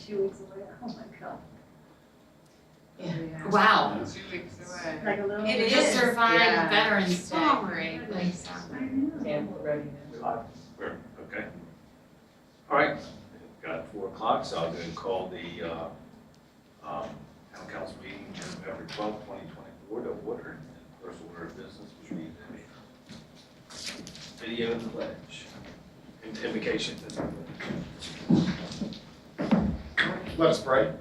2 weeks away. Oh my God. Yeah. Wow. 2 weeks away. Like a little. It bit. just survived Yeah. Veterans Day. Oh, my Great. goodness. I know. Camp readiness. Okay. All right, got 4 o'clock, so I'll go and call the town council meeting November 12th, 2024 to order. And first order of business was read the video and the pledge. Invocation to the pledge. Let us pray.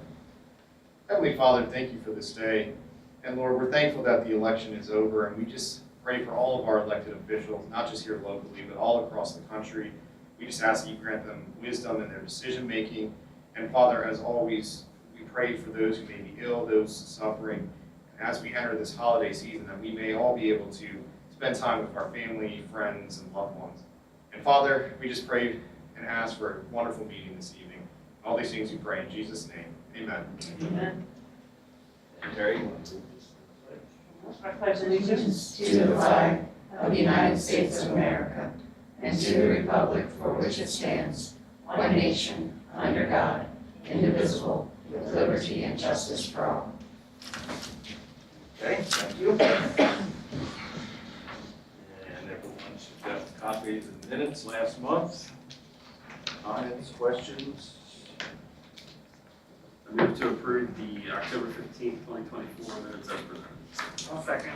Heavenly Father, thank you for this day. And Lord, we're thankful that the election is over, and we just pray for all of our elected officials, not just here locally, but all across the country. We just ask that you grant them wisdom in their decision-making. And Father, as always, we pray for those who may be ill, those suffering. And as we enter this holiday season, that we may all be able to spend time with our family, friends, and loved ones. And Father, we just pray and ask for a wonderful meeting this evening. All these things we pray in Jesus' name. Amen. Amen. And Terry, you want to lead this? I pledge allegiance To the flag of the United States of America and to the republic for which it stands, one nation, under God, indivisible, with liberty and justice for all. Okay, thank you. And everyone should have copies of the minutes last month. Comments, questions? I move to approve the October 15th, 2024 minutes as presented. I'll second.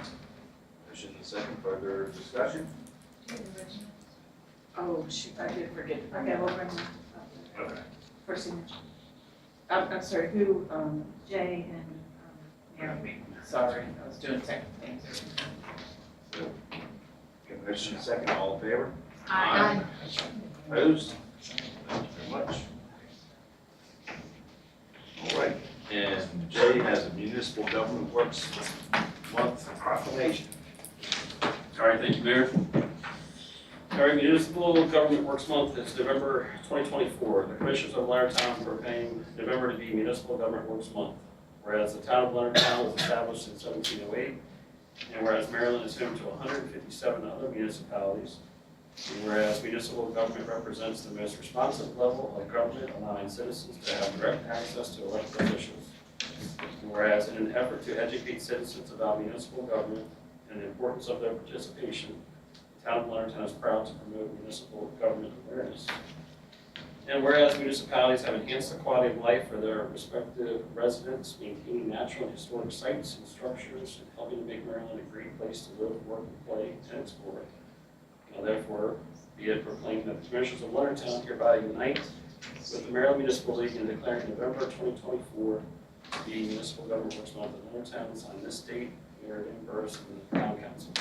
Motion and second, further discussion? Oh, shoot, I did forget. Okay, we'll bring them up Okay. for signature. I'm sorry, who, Jay and Mary. sorry, I was doing technical things. So, get motion and second, all in favor? Aye. Opposed? Thank you very much. All right, and Jay has a municipal government works month proclamation. All right, thank you, Mayor. All right, Municipal Government Works Month is November 2024. The Commissioners of Leonardtown proclaim November to be Municipal Government Works Month. Whereas the town of Leonardtown was established in 1708, and whereas Maryland is home to 157 other municipalities, and whereas municipal government represents the most responsive level of government, allowing citizens to have direct access to elected officials. And whereas in an effort to educate citizens about municipal government and the importance of their participation, the town of Leonardtown is proud to promote municipal government awareness. And whereas municipalities have enhanced the quality of life for their respective residents, maintaining natural and historic sites and structures, and helping to make Maryland a great place to live, work, and play, and explore. Now therefore, be it proclaimed that the Commissioners of Leonardtown hereby unite with the Maryland Municipal League in declaring November 2024 to be Municipal Government Works Month in Leonardtown, and on this date, we are in person in the Town Council.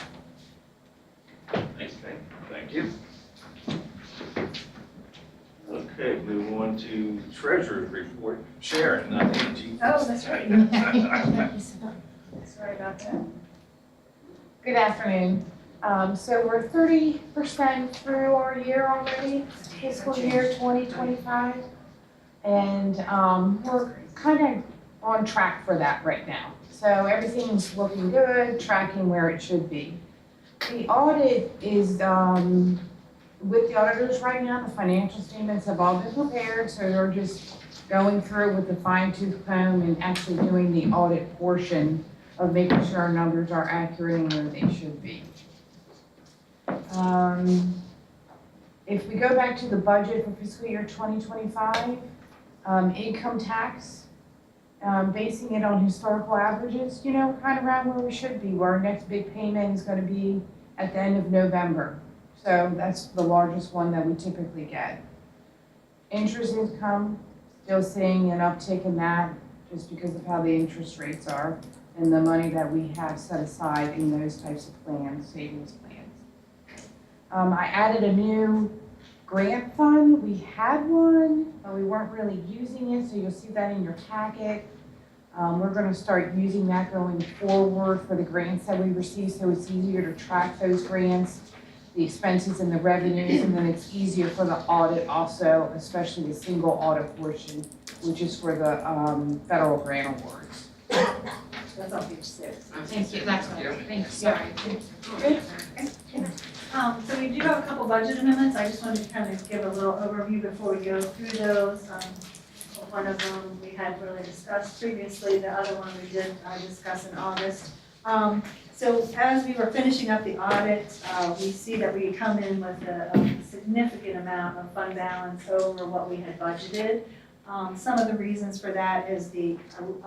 Thanks, Jay. Thank you. Okay, move on to Treasurer's Report. Sharon, not Angie. Oh, that's right. Sorry about that. Good afternoon. So we're 30% through our year already, fiscal year 2025. And we're kind of on track for that right now. So everything's looking good, tracking where it should be. The audit is with the auditors right now. The financial statements have all been prepared, so they're just going through with the fine-tooth comb and actually doing the audit portion of making sure our numbers are accurate and where they should be. If we go back to the budget for fiscal year 2025, income tax, basing it on historical averages, you know, kind of around where we should be, where our next big payment is going to be at the end of November. So that's the largest one that we typically get. Interest income, still seeing an uptick in that just because of how the interest rates are and the money that we have set aside in those types of plans, savings plans. I added a new grant fund. We had one, but we weren't really using it, so you'll see that in your packet. We're going to start using that going forward for the grants that we receive, so it's easier to track those grants, the expenses and the revenues, and then it's easier for the audit also, especially the single audit portion, which is for the federal grant awards. That's on page 6. Thank you, that's what I think, sorry. So we do have a couple budget amendments. I just wanted to kind of give a little overview before we go through those. one of them we had really discussed previously, the other one we did discuss in August. So as we were finishing up the audit, we see that we come in with a significant amount of fund balance over what we had budgeted. Some of the reasons for that is a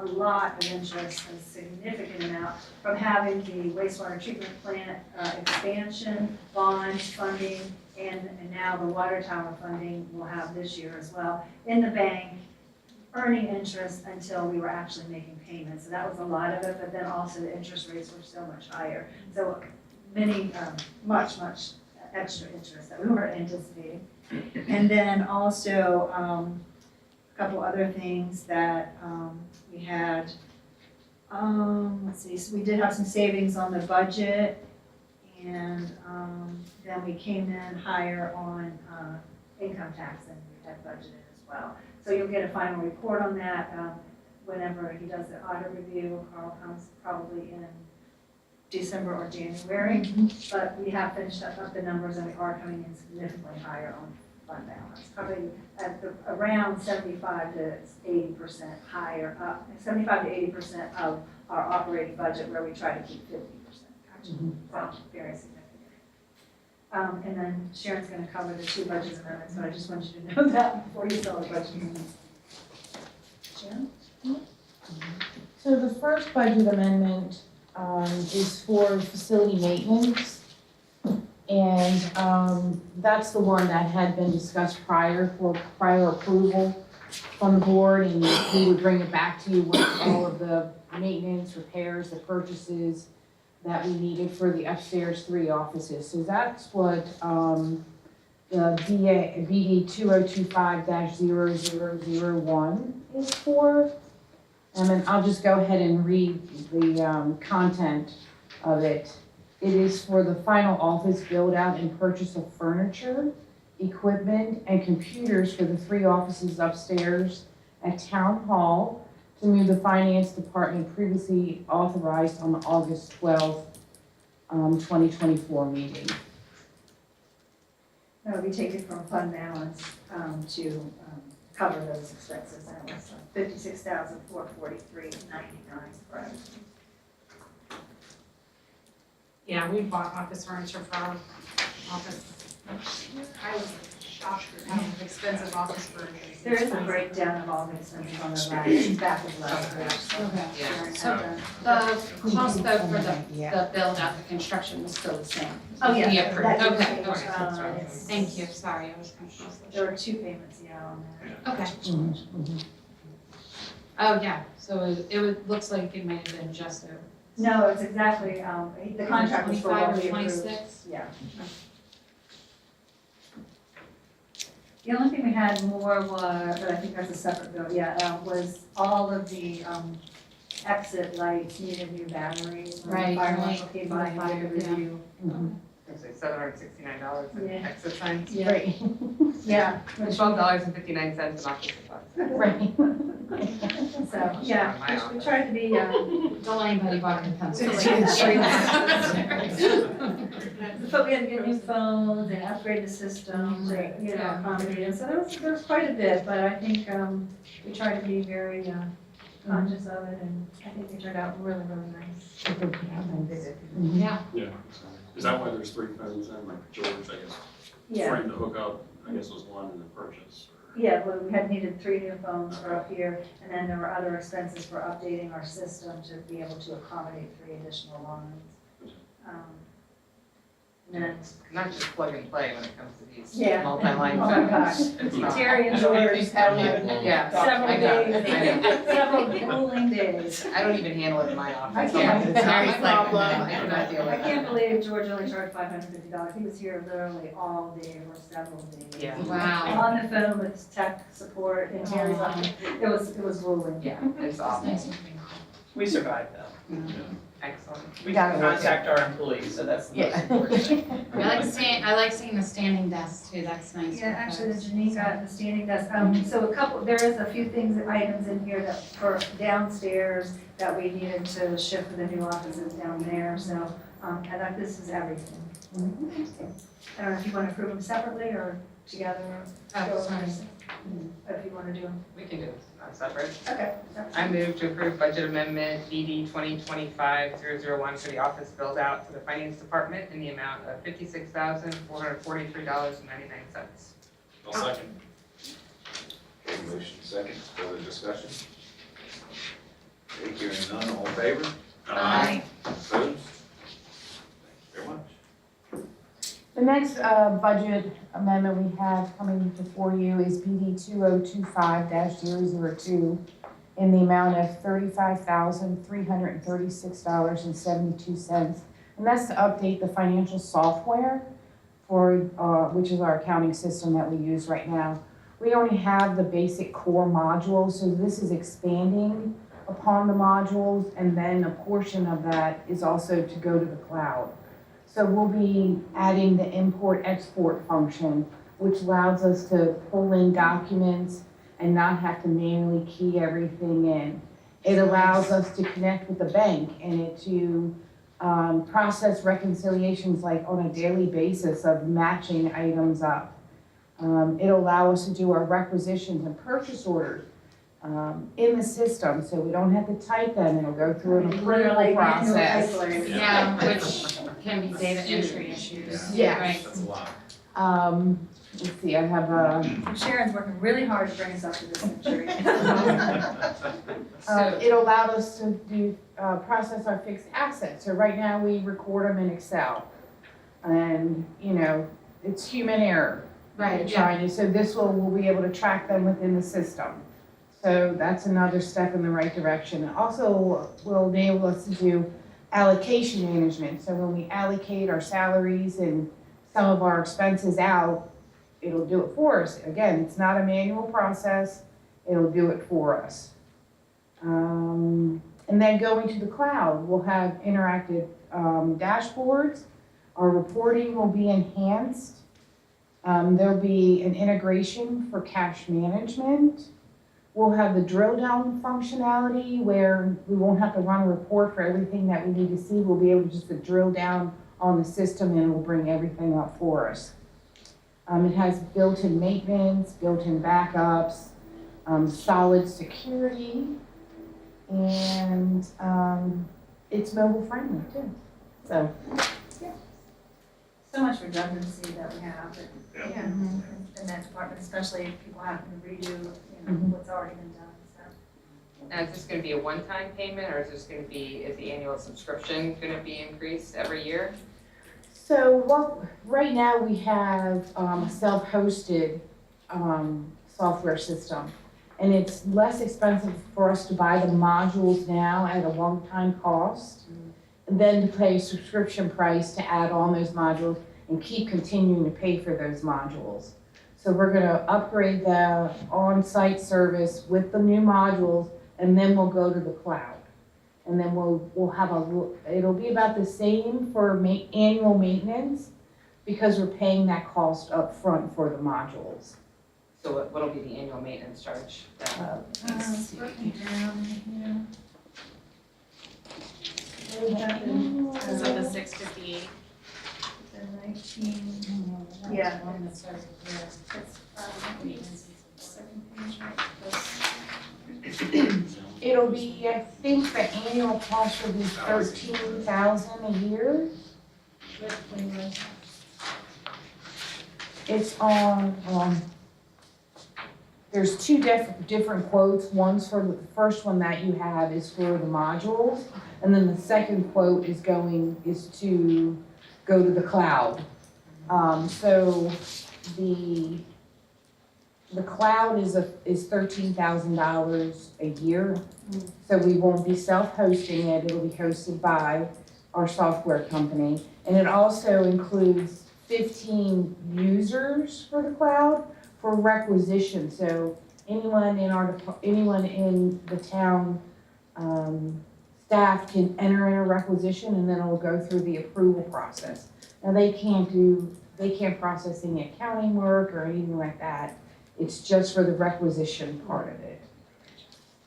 lot of interest, a significant amount, from having the wastewater treatment plant expansion, bond funding, and now the water tower funding we'll have this year as well, in the bank, earning interest until we were actually making payments. So that was a lot of it, but then also the interest rates were so much higher. So many, much extra interest that we weren't anticipating. And then also, a couple other things that we had, let's see, so we did have some savings on the budget, and then we came in higher on income tax than we had budgeted as well. So you'll get a final report on that whenever he does the audit review. Carl comes probably in December or January, but we have finished up the numbers and we are coming in significantly higher on fund balance, probably at around 75 to 80% higher, 75 to 80% of our operating budget, where we try to keep 50%. Actually, so very significant. And then Sharon's going to cover the two budget amendments, but I just want you to know that before you saw the budget amendments. Sharon? So the first budget amendment is for facility maintenance. And that's the one that had been discussed prior for prior approval from the board, and we would bring it back to you with all of the maintenance, repairs, the purchases that we needed for the upstairs 3 offices. So that's what the BD 2025-0001 is for. And then I'll just go ahead and read the content of it. It is for the final office build-out and purchase of furniture, equipment, and computers for the 3 offices upstairs at Town Hall to move the Finance Department previously authorized on the August 12th, 2024 meeting. No, we take it from fund balance to cover those expenses. That was $56,443.99, right? Yeah, we bought office furniture for our office. I was shocked at how expensive office furniture is. There is a breakdown of all the expenses on the back of the last page. Okay. Sharon So- had The cost though for the build out, the construction was still the same. Oh, yeah, We approved. that didn't Okay, change. all right. It's- Thank you, sorry, I was confused. There were 2 payments, on there. Okay. Oh, yeah, so looks like it might have been just over. No, it's exactly, the contract was for 25 what or we approved. 26? Yeah. The only thing we had more was, but I think that's a separate bill, was all of the exit lights needed new batteries. When the Right, fire right. marshal came by and did a review. It's like $769 Yeah. in exit signs. Yeah. Right. Yeah. $12.59 in office supplies. Right. So, yeah, we tried to be, Don't let anybody buy the pencils. but we had to get new phones and upgrade the system to, accommodate it. So there was quite a bit, but I think, we tried to be very, conscious of it, and I think they turned out really, really nice. Yeah, Yeah. Is that why there's 3 phones in, like George, I guess, Yeah, frame to hook up, I guess was one in the purchase? Or- yeah, well, we had needed 3 new phones for up here, and then there were other expenses for updating our system to be able to accommodate 3 additional lines. And then, Not just plug and play when it comes to these Yeah. multi-line Oh my phones. gosh. It's not. Terry and George had Yeah. several I know, days, I know. several grueling days. I don't even handle it in my office. I can't. It's not my problem, I cannot deal with I it. can't believe George only charged $550. He was here literally all day or several days. Yeah. wow. On the phone with tech support and Terry's on it. It was grueling. Yeah, it's That's awful. nice. We survived though. Excellent. We can contact our employees, so that's the most important thing. I like seeing the standing desk too, that's nice. Yeah, actually, the Janine got the standing desk. So there is a few items in here that for downstairs that we needed to shift for the new offices down there. So, I thought this is everything. I don't know if you want to approve them separately or together? Oh, Go sorry. If you wanna do them. We can do it separate. Okay. I move to approve budget amendment BD 2025-001 for the office build out for the finance department in the amount of $56,443.99. I'll second. Okay, motion second, further discussion? Okay, hearing none, all in favor? Aye. Opposed? Thank you very much. The next budget amendment we have coming before you is BD 2025-002 in the amount of $35,336.72. And that's to update the financial software for, which is our accounting system that we use right now. We only have the basic core modules, so this is expanding upon the modules, and then a portion of that is also to go to the cloud. So we'll be adding the import-export function, which allows us to pull in documents and not have to manually key everything in. It allows us to connect with the bank and to process reconciliations like on a daily basis of matching items up. It'll allow us to do our requisitions and purchase orders in the system, so we don't have to type them, it'll go through an approval Literally process. manual Yeah, which can be data entry issues. Yes. Right. That's a lot. Let's see, I have Sharon's working really hard to bring us up to this century. it'll allow us to do, process our fixed assets. So right now, we record them in Excel. And, you know, it's human error. Right, yeah. Trying to, so this we'll be able to track them within the system. So that's another step in the right direction. It also will enable us to do allocation management. So when we allocate our salaries and some of our expenses out, it'll do it for us. Again, it's not a manual process, it'll do it for us. And then going to the cloud, we'll have interactive dashboards. Our reporting will be enhanced. There'll be an integration for cash management. We'll have the drill down functionality where we won't have to run a report for everything that we need to see. We'll be able just to drill down on the system and it'll bring everything up for us. It has built-in maintenance, built-in backups, solid security, and it's mobile friendly too. So, So much redundancy that we have Yeah. in that department, especially if people have to redo, you know, what's already been done, so. Now, is this gonna be a one-time payment, or is this gonna be, is the annual subscription gonna be increased every year? so well, right now we have a self-hosted software system. And it's less expensive for us to buy the modules now at a one-time cost than to pay a subscription price to add on those modules and keep continuing to pay for those modules. So we're gonna upgrade the on-site service with the new modules, and then we'll go to the cloud. And then we'll have it'll be about the same for annual maintenance, because we're paying that cost up front for the modules. So what'll be the annual maintenance charge then? Broken down here. So the 658. The 19, yeah. It's, second page, right? It'll be, I think the annual cost will be $13,000 a year. It's on, there's two different quotes. One's for the first one that you have is for the modules, and then the second quote is to go to the cloud. So the cloud is $13,000 a year. So we won't be self-hosting it, it'll be hosted by our software company. And it also includes 15 users for the cloud for requisition. So anyone in the town staff can enter in a requisition, and then it'll go through the approval process. Now they can't process any accounting work or anything like that. It's just for the requisition part of it.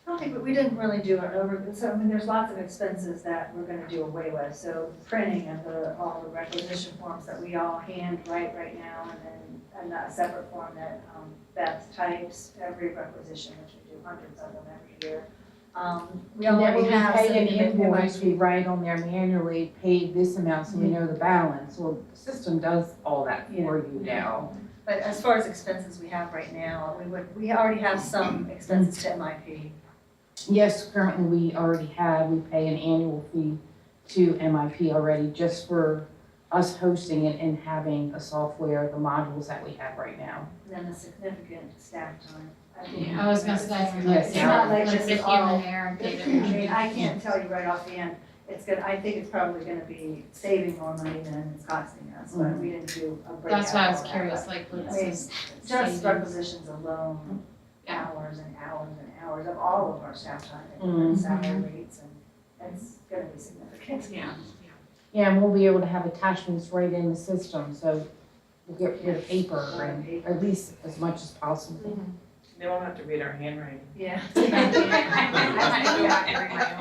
I don't think, we didn't really do it over, so, I mean, there's lots of expenses that we're gonna do away with. So printing of all the requisition forms that we all hand write right now, and then a separate form that Beth types every requisition, which we do hundreds of them every year. We And then already we have some. pay an invoice, we write on there manually, paid this amount, so we know the balance. Well, the system does all that for you now. But as far as expenses we have right now, we already have some expenses to MIP. Yes, currently we pay an annual fee to MIP already, just for us hosting it and having the software, the modules that we have right now. And then the significant staff time. I think- I was gonna say, Yes. It's not like like this the is all. human error I data. mean, I can't tell you right offhand, I think it's probably gonna be saving more money than it's costing us, but we didn't do a breakout. That's why I was of that, curious, but like, what's I mean, this? Just savings? requisitions alone, Yeah. hours and hours and hours of all of our staff time and Mhm. salary rates, and it's gonna be significant. Yeah. Yeah, and we'll be able to have attachments right in the system, so we'll get rid of paper and at least as much as possible. They won't have to read our handwriting. Yeah. I had to go back and read my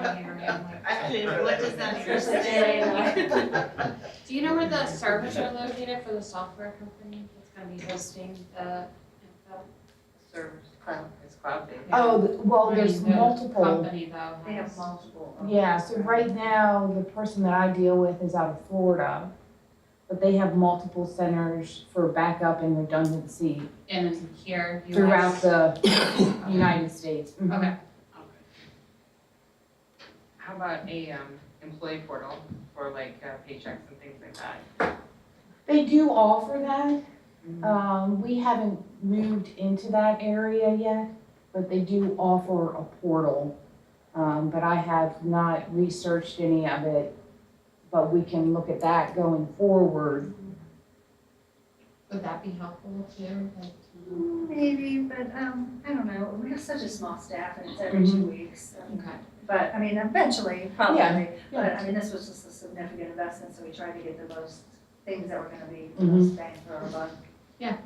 own handwriting. Actually, what does that Do you know where the servers are located for the software company that's gonna be hosting the info? Servers, cloud, it's cloud-based. Oh, well, I there's mean, the multiple. Company though. They have has- multiple. Yeah, so right now, the person that I deal with is out of Florida, but they have multiple centers for backup and redundancy And it's here, US. throughout the United States. Mhm. Okay. How about a employee portal for like paychecks and things like that? They do offer that. We haven't moved into that area yet, but they do offer a portal. But I have not researched any of it, but we can look at that going forward. Would that be helpful too? Like, Maybe, but, I don't know, we have such a small staff and it's every 2 weeks. Okay. But, I mean, eventually, probably, Yeah, but, I mean, this was just a significant investment, so we tried to get the most things that were gonna be the Mhm. most bang for our buck. Any other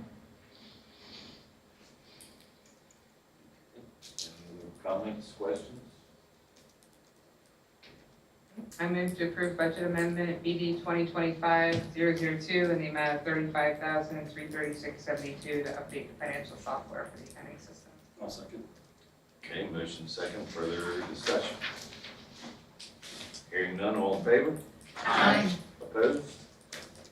comments, questions? I move to approve budget amendment BD 2025-002 in the amount of $35,336.72 to update the financial software for the accounting system. I'll second. Okay, motion second, further discussion. Hearing none, all in favor? Aye. Opposed?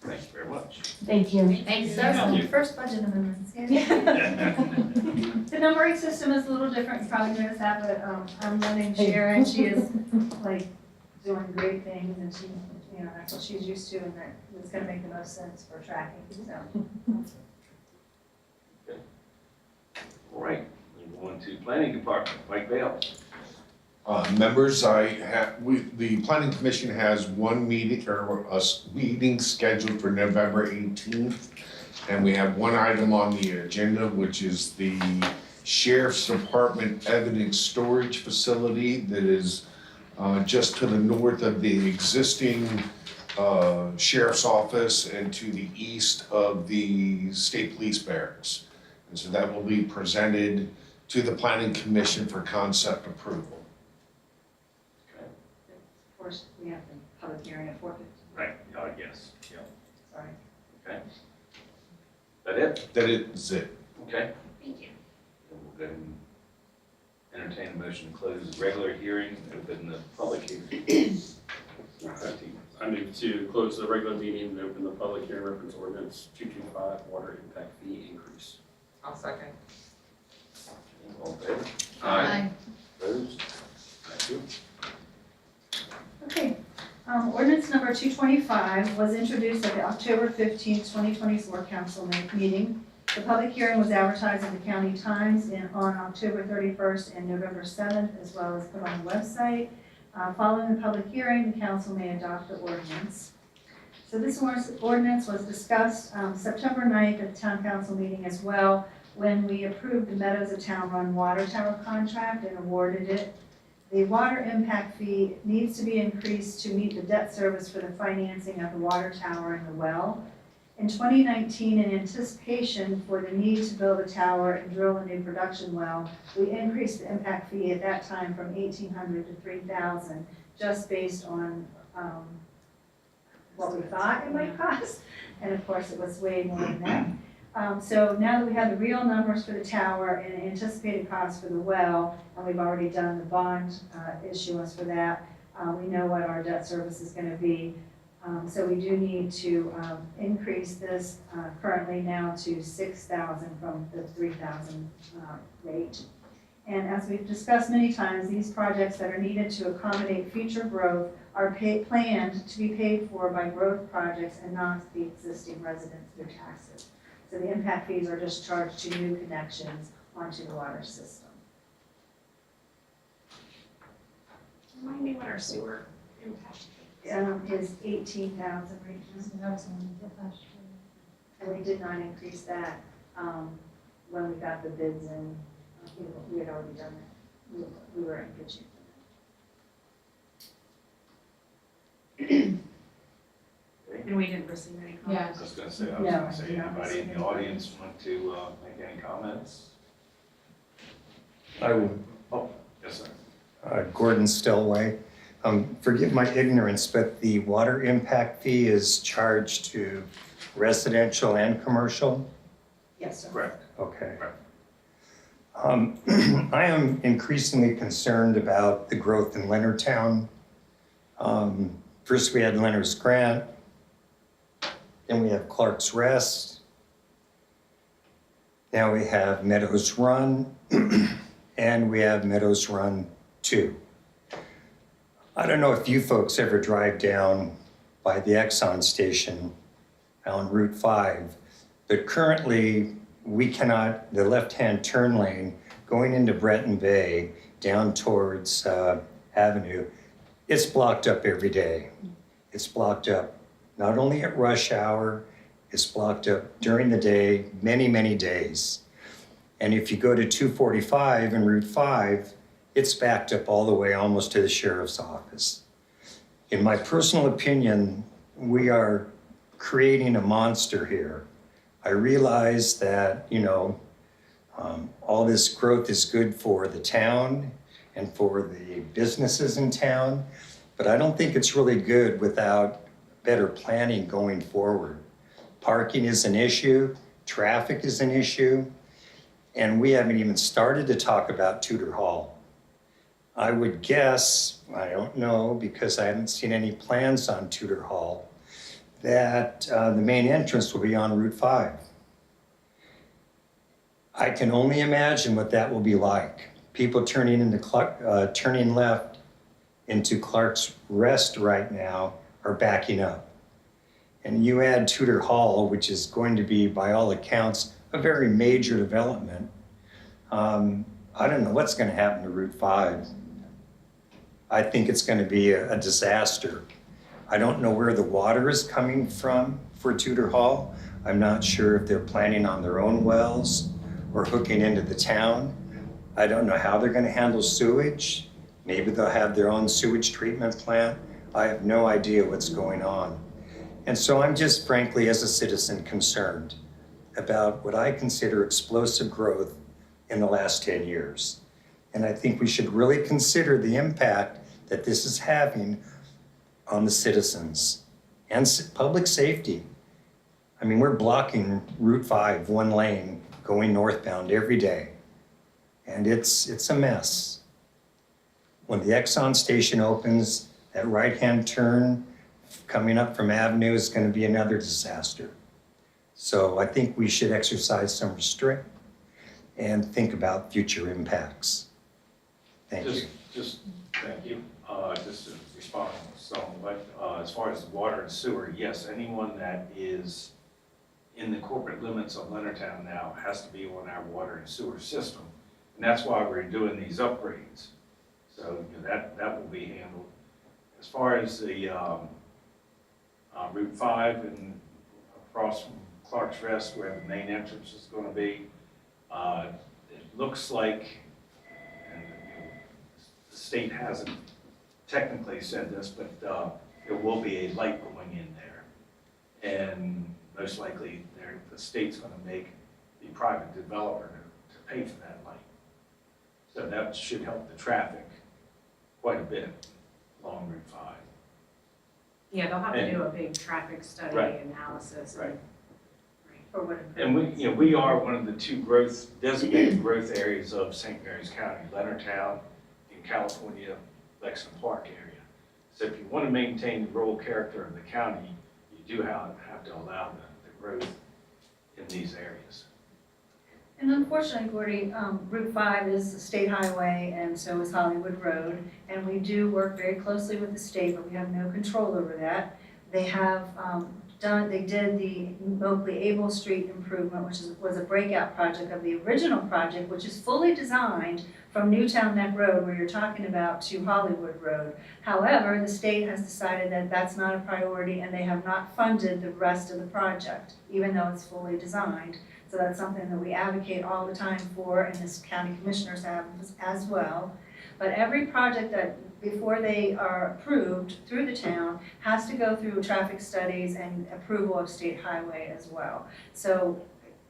Thank you very much. Thank you. Thanks. That's the first budget amendments, yeah. The numbering system is a little different, you probably noticed that, but, I'm letting Sharon, she is like doing great things and she, you know, that's what she's used to and that it's gonna make the most sense for tracking, so. All right, move on to planning department, Mike Bale. Members, the planning commission has one meeting, or a meeting scheduled for November 18th. And we have one item on the agenda, which is the sheriff's department evidence storage facility that is just to the north of the existing sheriff's office and to the east of the state police barracks. And so that will be presented to the planning commission for concept approval. Of course, we have the public hearing at 4:50, Right, yes, yeah, sorry. okay. That it? That is it. Okay. Thank you. Then we'll go ahead and entertain a motion to close the regular hearing, open the public hearing. I move to close the regular meeting and open the public hearing reference ordinance 225 water impact fee increase. I'll second. All in favor? Aye. Opposed? Thank you. Okay, ordinance number 225 was introduced at the October 15th, 2024 council meeting. The public hearing was advertised in the County Times on October 31st and November 7th, as well as put on the website. Following the public hearing, the council may adopt the ordinance. So this ordinance was discussed September 9th at the town council meeting as well, when we approved the Meadows of Town Run water tower contract and awarded it. The water impact fee needs to be increased to meet the debt service for the financing of the water tower and the well. In 2019, in anticipation for the need to build a tower and drill a new production well, we increased the impact fee at that time from $1,800 to $3,000, just based on what we thought it might cost. And of course, it was way more than that. So now that we have the real numbers for the tower and anticipated costs for the well, and we've already done the bond issuance for that, we know what our debt service is going to be. So we do need to increase this currently now to $6,000 from the $3,000 rate. And as we've discussed many times, these projects that are needed to accommodate future growth are planned to be paid for by growth projects and not the existing residents through taxes. So the impact fees are just charged to new connections onto the water system. Remind me what our sewer impact is. Is 18,000 right now. And we did not increase that when we got the bids in. We had already done it. We were in good shape for that. And we didn't receive any comments. I was gonna say, anybody in the audience want to make any comments? I would, Yes, sir. Gordon Stillway. Forgive my ignorance, but the water impact fee is charged to residential and commercial? Yes, sir. Correct. Okay. Correct. I am increasingly concerned about the growth in Leonardtown. First we had Leonard's Grant, then we have Clark's Rest, now we have Meadows Run, and we have Meadows Run 2. I don't know if you folks ever drive down by the Exxon station on Route 5, but currently we cannot, the left-hand turn lane going into Breton Bay down towards Avenue, it's blocked up every day. It's blocked up not only at rush hour, it's blocked up during the day, many, many days. And if you go to 245 and Route 5, it's backed up all the way almost to the sheriff's office. In my personal opinion, we are creating a monster here. I realize that, all this growth is good for the town and for the businesses in town, but I don't think it's really good without better planning going forward. Parking is an issue, traffic is an issue, and we haven't even started to talk about Tudor Hall. I would guess, I don't know because I haven't seen any plans on Tudor Hall, that the main entrance will be on Route 5. I can only imagine what that will be like. People turning left into Clark's Rest right now are backing up. And you add Tudor Hall, which is going to be, by all accounts, a very major development. I don't know what's going to happen to Route 5. I think it's going to be a disaster. I don't know where the water is coming from for Tudor Hall. I'm not sure if they're planning on their own wells or hooking into the town. I don't know how they're going to handle sewage. Maybe they'll have their own sewage treatment plant. I have no idea what's going on. And so I'm just frankly, as a citizen, concerned about what I consider explosive growth in the last 10 years. And I think we should really consider the impact that this is having on the citizens and public safety. I mean, we're blocking Route 5, one lane, going northbound every day. And it's a mess. When the Exxon station opens, that right-hand turn coming up from Avenue is going to be another disaster. So I think we should exercise some restraint and think about future impacts. Thank you. Thank you. Just to respond to some, as far as water and sewer, yes, anyone that is in the corporate limits of Leonardtown now has to be on our water and sewer system. And that's why we're doing these upgrades. So that will be handled. As far as the Route 5 and across from Clark's Rest where the main entrance is going to be, it looks like, and the state hasn't technically said this, but there will be a light going in there. And most likely the state's gonna make the private developer to pay for that light. So that should help the traffic quite a bit along Route 5. Yeah, they'll have to do a big traffic study Right. analysis. Right. For what. And we are one of the two designated growth areas of St. Mary's County, Leonardtown and California, Lexington Park area. So if you want to maintain the rural character of the county, you do have to allow the growth in these areas. And unfortunately, Gordy, Route 5 is a state highway, and so is Hollywood Road. And we do work very closely with the state, but we have no control over that. They have they did the Moakley Able Street improvement, which was a breakout project of the original project, which is fully designed from Newtown Neck Road, where you're talking about, to Hollywood Road. However, the state has decided that that's not a priority, and they have not funded the rest of the project, even though it's fully designed. So that's something that we advocate all the time for, and this county commissioners have as well. But every project that, before they are approved through the town, has to go through traffic studies and approval of state highway as well. So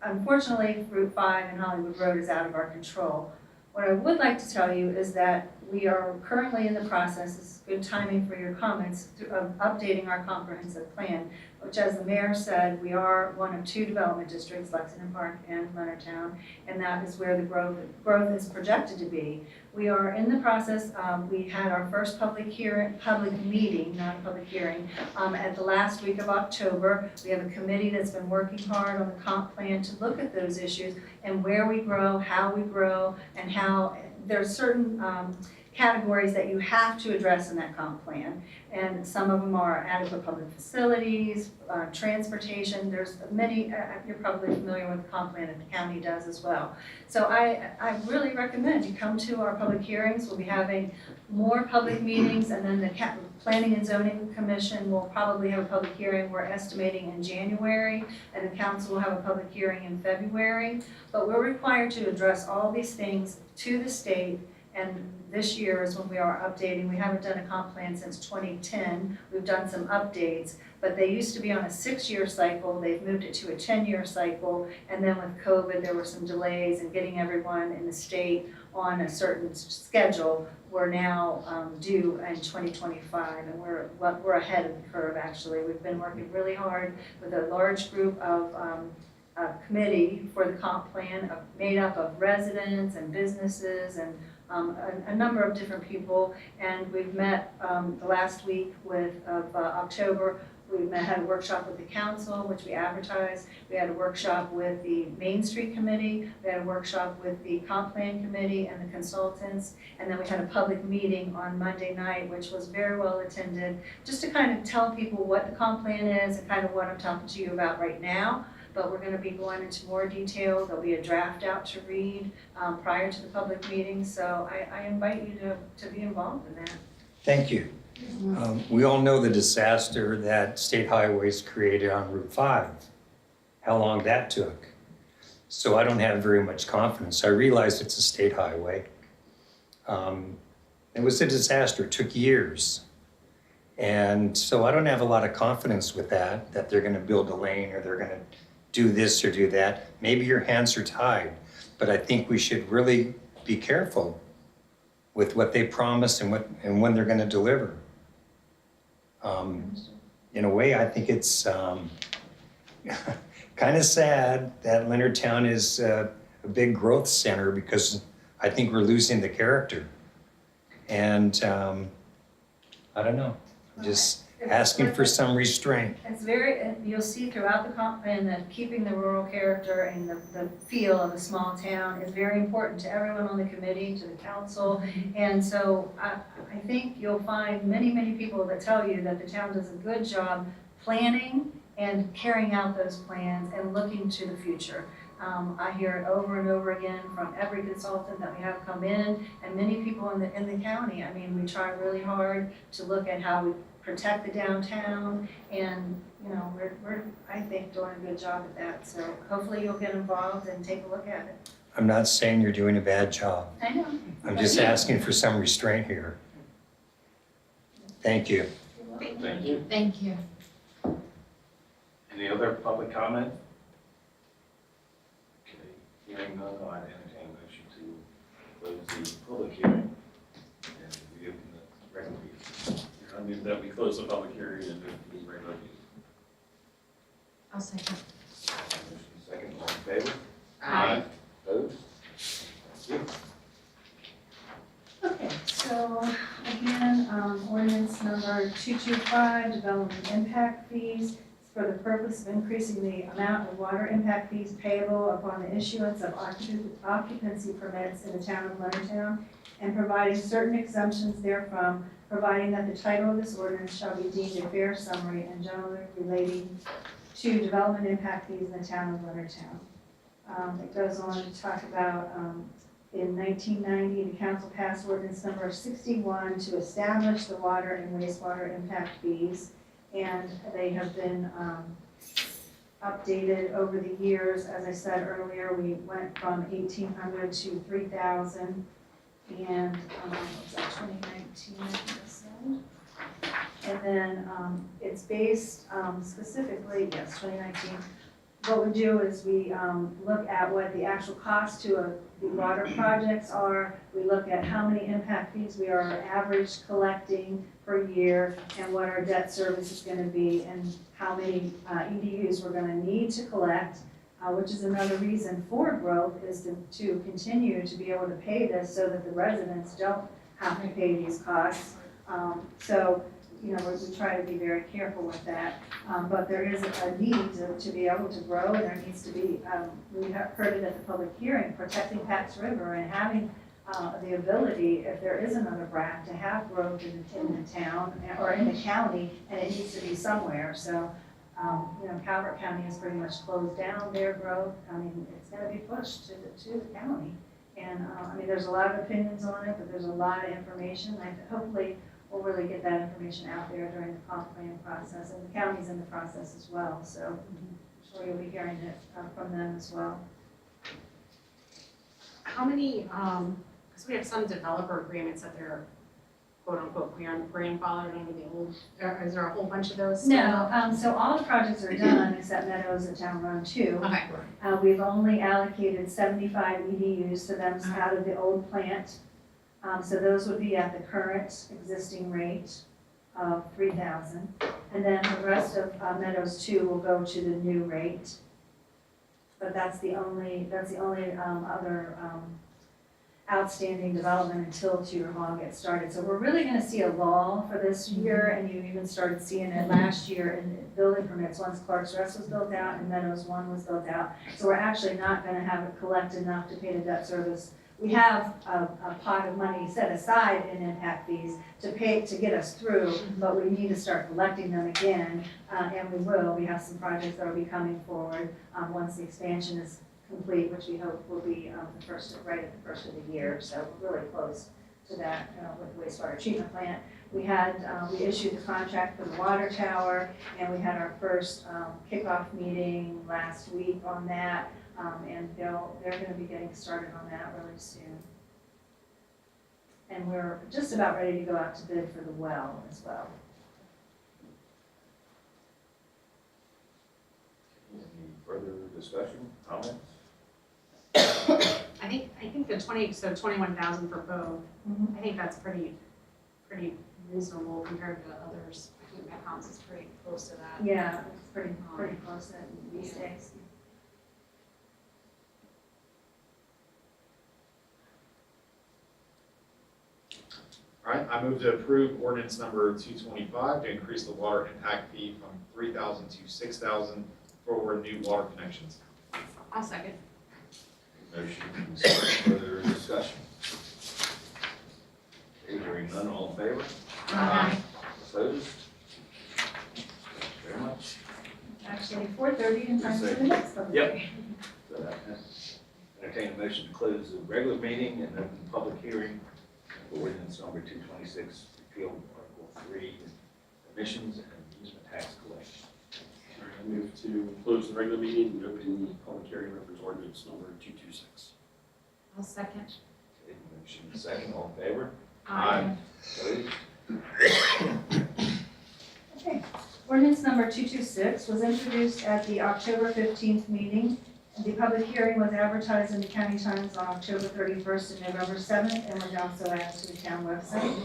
unfortunately, Route 5 and Hollywood Road is out of our control. What I would like to tell you is that we are currently in the process, this is good timing for your comments, of updating our comprehensive plan, which, as the mayor said, we are one of two development districts, Lexington Park and Leonardtown, and that is where the growth is projected to be. We are in the process, we had our first public meeting, not a public hearing, at the last week of October. We have a committee that's been working hard on the comp plan to look at those issues and where we grow, how we grow, and how there's certain categories that you have to address in that comp plan. And some of them are adequate public facilities, transportation. There's many, you're probably familiar with the comp plan that the county does as well. So I really recommend you come to our public hearings. We'll be having more public meetings, and then the Planning and Zoning Commission will probably have a public hearing, we're estimating, in January, and the council will have a public hearing in February. But we're required to address all these things to the state, and this year is when we are updating. We haven't done a comp plan since 2010. We've done some updates, but they used to be on a 6-year cycle. They've moved it to a 10-year cycle, and then with COVID, there were some delays in getting everyone in the state on a certain schedule. We're now due in 2025, and we're ahead of the curve, actually. We've been working really hard with a large group of a committee for the comp plan made up of residents and businesses and a number of different people. And we've met the last week of October. We had a workshop with the council, which we advertised. We had a workshop with the Main Street Committee. We had a workshop with the Comp Plan Committee and the consultants. And then we had a public meeting on Monday night, which was very well attended, just to kind of tell people what the comp plan is and kind of what I'm talking to you about right now. But we're going to be going into more detail. There'll be a draft out to read prior to the public meeting. So I invite you to be involved in that. Thank you. We all know the disaster that state highways created on Route 5, how long that took. So I don't have very much confidence. I realize it's a state highway. It was a disaster, it took years. And so I don't have a lot of confidence with that they're gonna build a lane or they're gonna do this or do that. Maybe your hands are tied, but I think we should really be careful with what they promise and when they're gonna deliver. In a way, I think it's kind of sad that Leonardtown is a big growth center, because I think we're losing the character. And I don't know, I'm just asking for some restraint. It's you'll see throughout the comp plan that keeping the rural character and the feel of a small town is very important to everyone on the committee, to the council. And so I think you'll find many, many people that tell you that the town does a good job planning and carrying out those plans and looking to the future. I hear it over and over again from every consultant that we have come in, and many people in the county. I mean, we try really hard to look at how we protect the downtown, and we're I think doing a good job at that. So hopefully you'll get involved and take a look at it. I'm not saying you're doing a bad job. I know. I'm just asking for some restraint here. Thank you. Thank you. Thank you. Any other public comment? Okay, hearing none, I'll entertain a motion to close the public hearing and reopen the regular meeting. I move that we close the public hearing and move to the regular meeting. I'll second. Motion second, all in favor? Aye. Opposed? Thank you. Okay, so again, ordinance number 225, development impact fees. It's for the purpose of increasing the amount of water impact fees payable upon the issuance of occupancy permits in the town of Leonardtown and providing certain exemptions therefrom, providing that the title of this ordinance shall be deemed a fair summary and generally relating to development impact fees in the town of Leonardtown. It goes on to talk about, in 1990, the council passed ordinance number 61 to establish the water and wastewater impact fees, and they have been updated over the years. As I said earlier, we went from 1,800 to 3,000, and what was that, 2019, I think I said? And then it's based specifically, yes, 2019. What we do is we look at what the actual cost to the water projects are. We look at how many impact fees we are average collecting per year and what our debt service is going to be and how many EDUs we're going to need to collect, which is another reason for growth is to continue to be able to pay this so that the residents don't have to pay these costs. So, you know, we try to be very careful with that, but there is a need to be able to grow, and there needs to be, we have heard it at the public hearing, protecting Pax River and having the ability, if there is another BRAC, to have growth in the town or in the county, and it needs to be somewhere. So, you know, Calvert County has pretty much closed down their growth. I mean, it's going to be pushed to the county. And I mean, there's a lot of opinions on it, but there's a lot of information. Hopefully, we'll really get that information out there during the comp plan process, and the county's in the process as well, so I'm sure you'll be hearing it from them as well. How many, because we have some developer agreements that they're quote unquote grandfathered under the old, is there a whole bunch of those still? No, so all the projects are done except Meadows and Town Run 2. Okay. We've only allocated 75 EDUs to them out of the old plant. So those would be at the current existing rate of 3,000. And then the rest of Meadows 2 will go to the new rate. But that's the only other outstanding development until Tudor Hall gets started. So we're really gonna see a lull for this year, and you even started seeing it last year in building permits, once Clark's Rest was built out and Meadows 1 was built out. So we're actually not gonna have it collect enough to pay the debt service. We have a pot of money set aside in impact fees to get us through, but we need to start collecting them again, and we will. We have some projects that will be coming forward once the expansion is complete, which we hope will be right at the first of the year. So we're really close to that with the wastewater treatment plant. We issued the contract for the water tower, and we had our first kickoff meeting last week on that. And they're going to be getting started on that really soon. And we're just about ready to go out to bid for the well as well. Any further discussion, comments? I think the 21,000 for both, I think that's pretty reasonable compared to others. I think Metcalf's is pretty close to that. Yeah, it's pretty close these days. All right, I move to approve ordinance number 225 to increase the water impact fee from 3,000 to 6,000 for new water connections. I'll second. Motion and second, further discussion. Okay, hearing none, all in favor? Aye. Opposed? Thank you very much. Actually, 4:30 in time for the next public Yep. hearing. So that entertain a motion to close the regular meeting and open the public hearing for ordinance number 226, repeal Article 3, emissions and amusement tax collection. All right, I move to close the regular meeting and open the public hearing reference ordinance number 226. I'll second. Okay, motion and second, all in favor? Aye. Opposed? Okay, Ordinance number 226 was introduced at the October 15th meeting. The public hearing was advertised in the County Times on October 31st and November 7th, and was also added to the town website.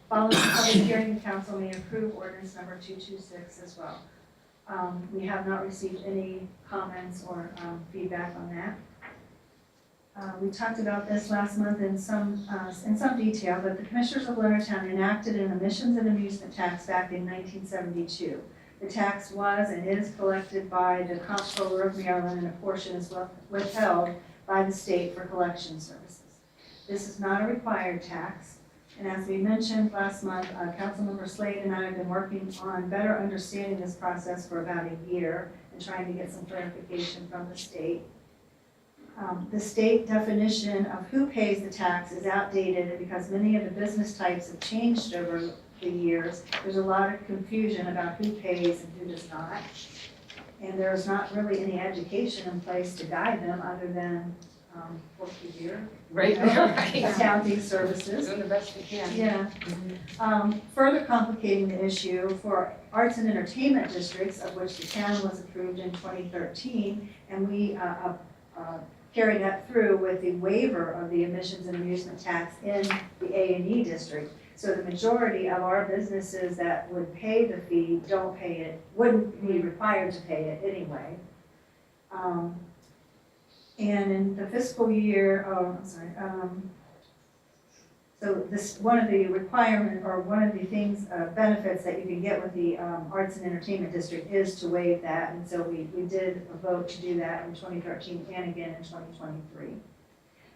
Following the public hearing, the council may approve ordinance number 226 as well. We have not received any comments or feedback on that. We talked about this last month in some detail, but the Commissioners of Leonardtown enacted an emissions and amusement tax back in 1972. The tax was and is collected by the Comptroller of Maryland, and a portion is withheld by the state for collection services. This is not a required tax, and as we mentioned last month, Councilmember Slade and I have been working on better understanding this process for about a year and trying to get some clarification from the state. The state definition of who pays the tax is outdated, and because many of the business types have changed over the years, there's a lot of confusion about who pays and who does not. And there's not really any education in place to guide them other than what you hear. Right, right. Accounting services. Doing the best we can. Yeah. Further complicating the issue for arts and entertainment districts, of which the town was approved in 2013, and we carried that through with the waiver of the emissions and amusement tax in the A&E district. So the majority of our businesses that would pay the fee don't pay it, wouldn't be required to pay it anyway. And in the fiscal year, so this, one of the requirement, or one of the things, benefits that you can get with the Arts and Entertainment District is to waive that, and so we did vote to do that in 2013 and again in 2023.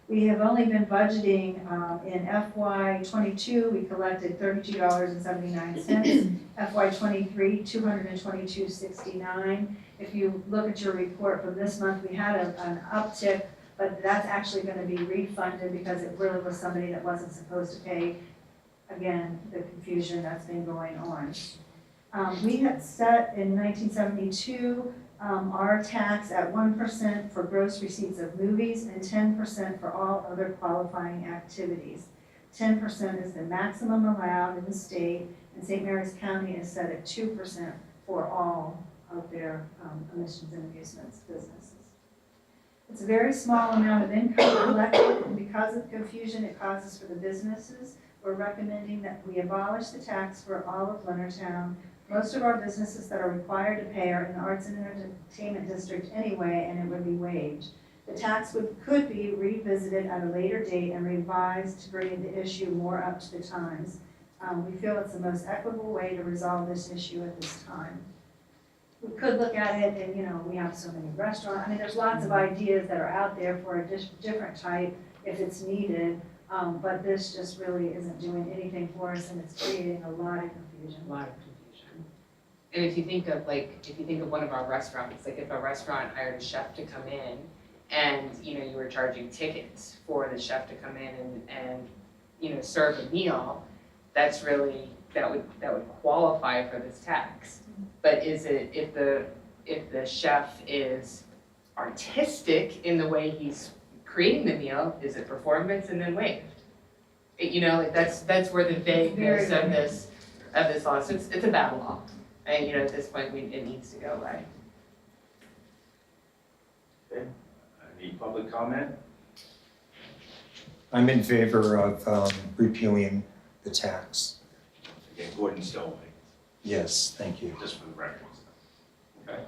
We have only been budgeting, in FY '22, we collected $32.79, FY '23, $222.69. If you look at your report from this month, we had an uptick, but that's actually going to be refunded because it really was somebody that wasn't supposed to pay. Again, the confusion that's been going on. We had set in 1972 our tax at 1% for gross receipts of movies and 10% for all other qualifying activities. 10% is the maximum allowed in the state, and St. Mary's County is set at 2% for all of their emissions and amusements businesses. It's a very small amount of income collected, and because of the confusion it causes for the businesses, we're recommending that we abolish the tax for all of Leonardtown. Most of our businesses that are required to pay are in the Arts and Entertainment District anyway, and it would be waived. The tax could be revisited at a later date and revised to bring the issue more up to the times. We feel it's the most equitable way to resolve this issue at this time. We could look at it and, we have so many restaurants. I mean, there's lots of ideas that are out there for a different type if it's needed, but this just really isn't doing anything for us, and it's creating a lot of confusion. A lot of confusion. And if you think of one of our restaurants, like if a restaurant hired a chef to come in and, you were charging tickets for the chef to come in and serve a meal, that's really, that would qualify for this tax. But is it, if the chef is artistic in the way he's creating the meal, is it performance and then waived? That's where the vagueness of this law, so it's a bad law. And, at this point, it needs to go away. Okay, any public comment? I'm in favor of repealing the tax. Again, Gordon Stillway, Yes, thank you. just for the record. Okay.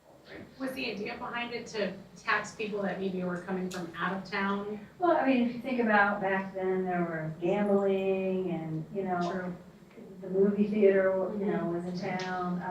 All right. Was the idea behind it to tax people that maybe were coming from out of town? Well, I mean, if you think about back then, there were gambling and, the movie theater, was in town,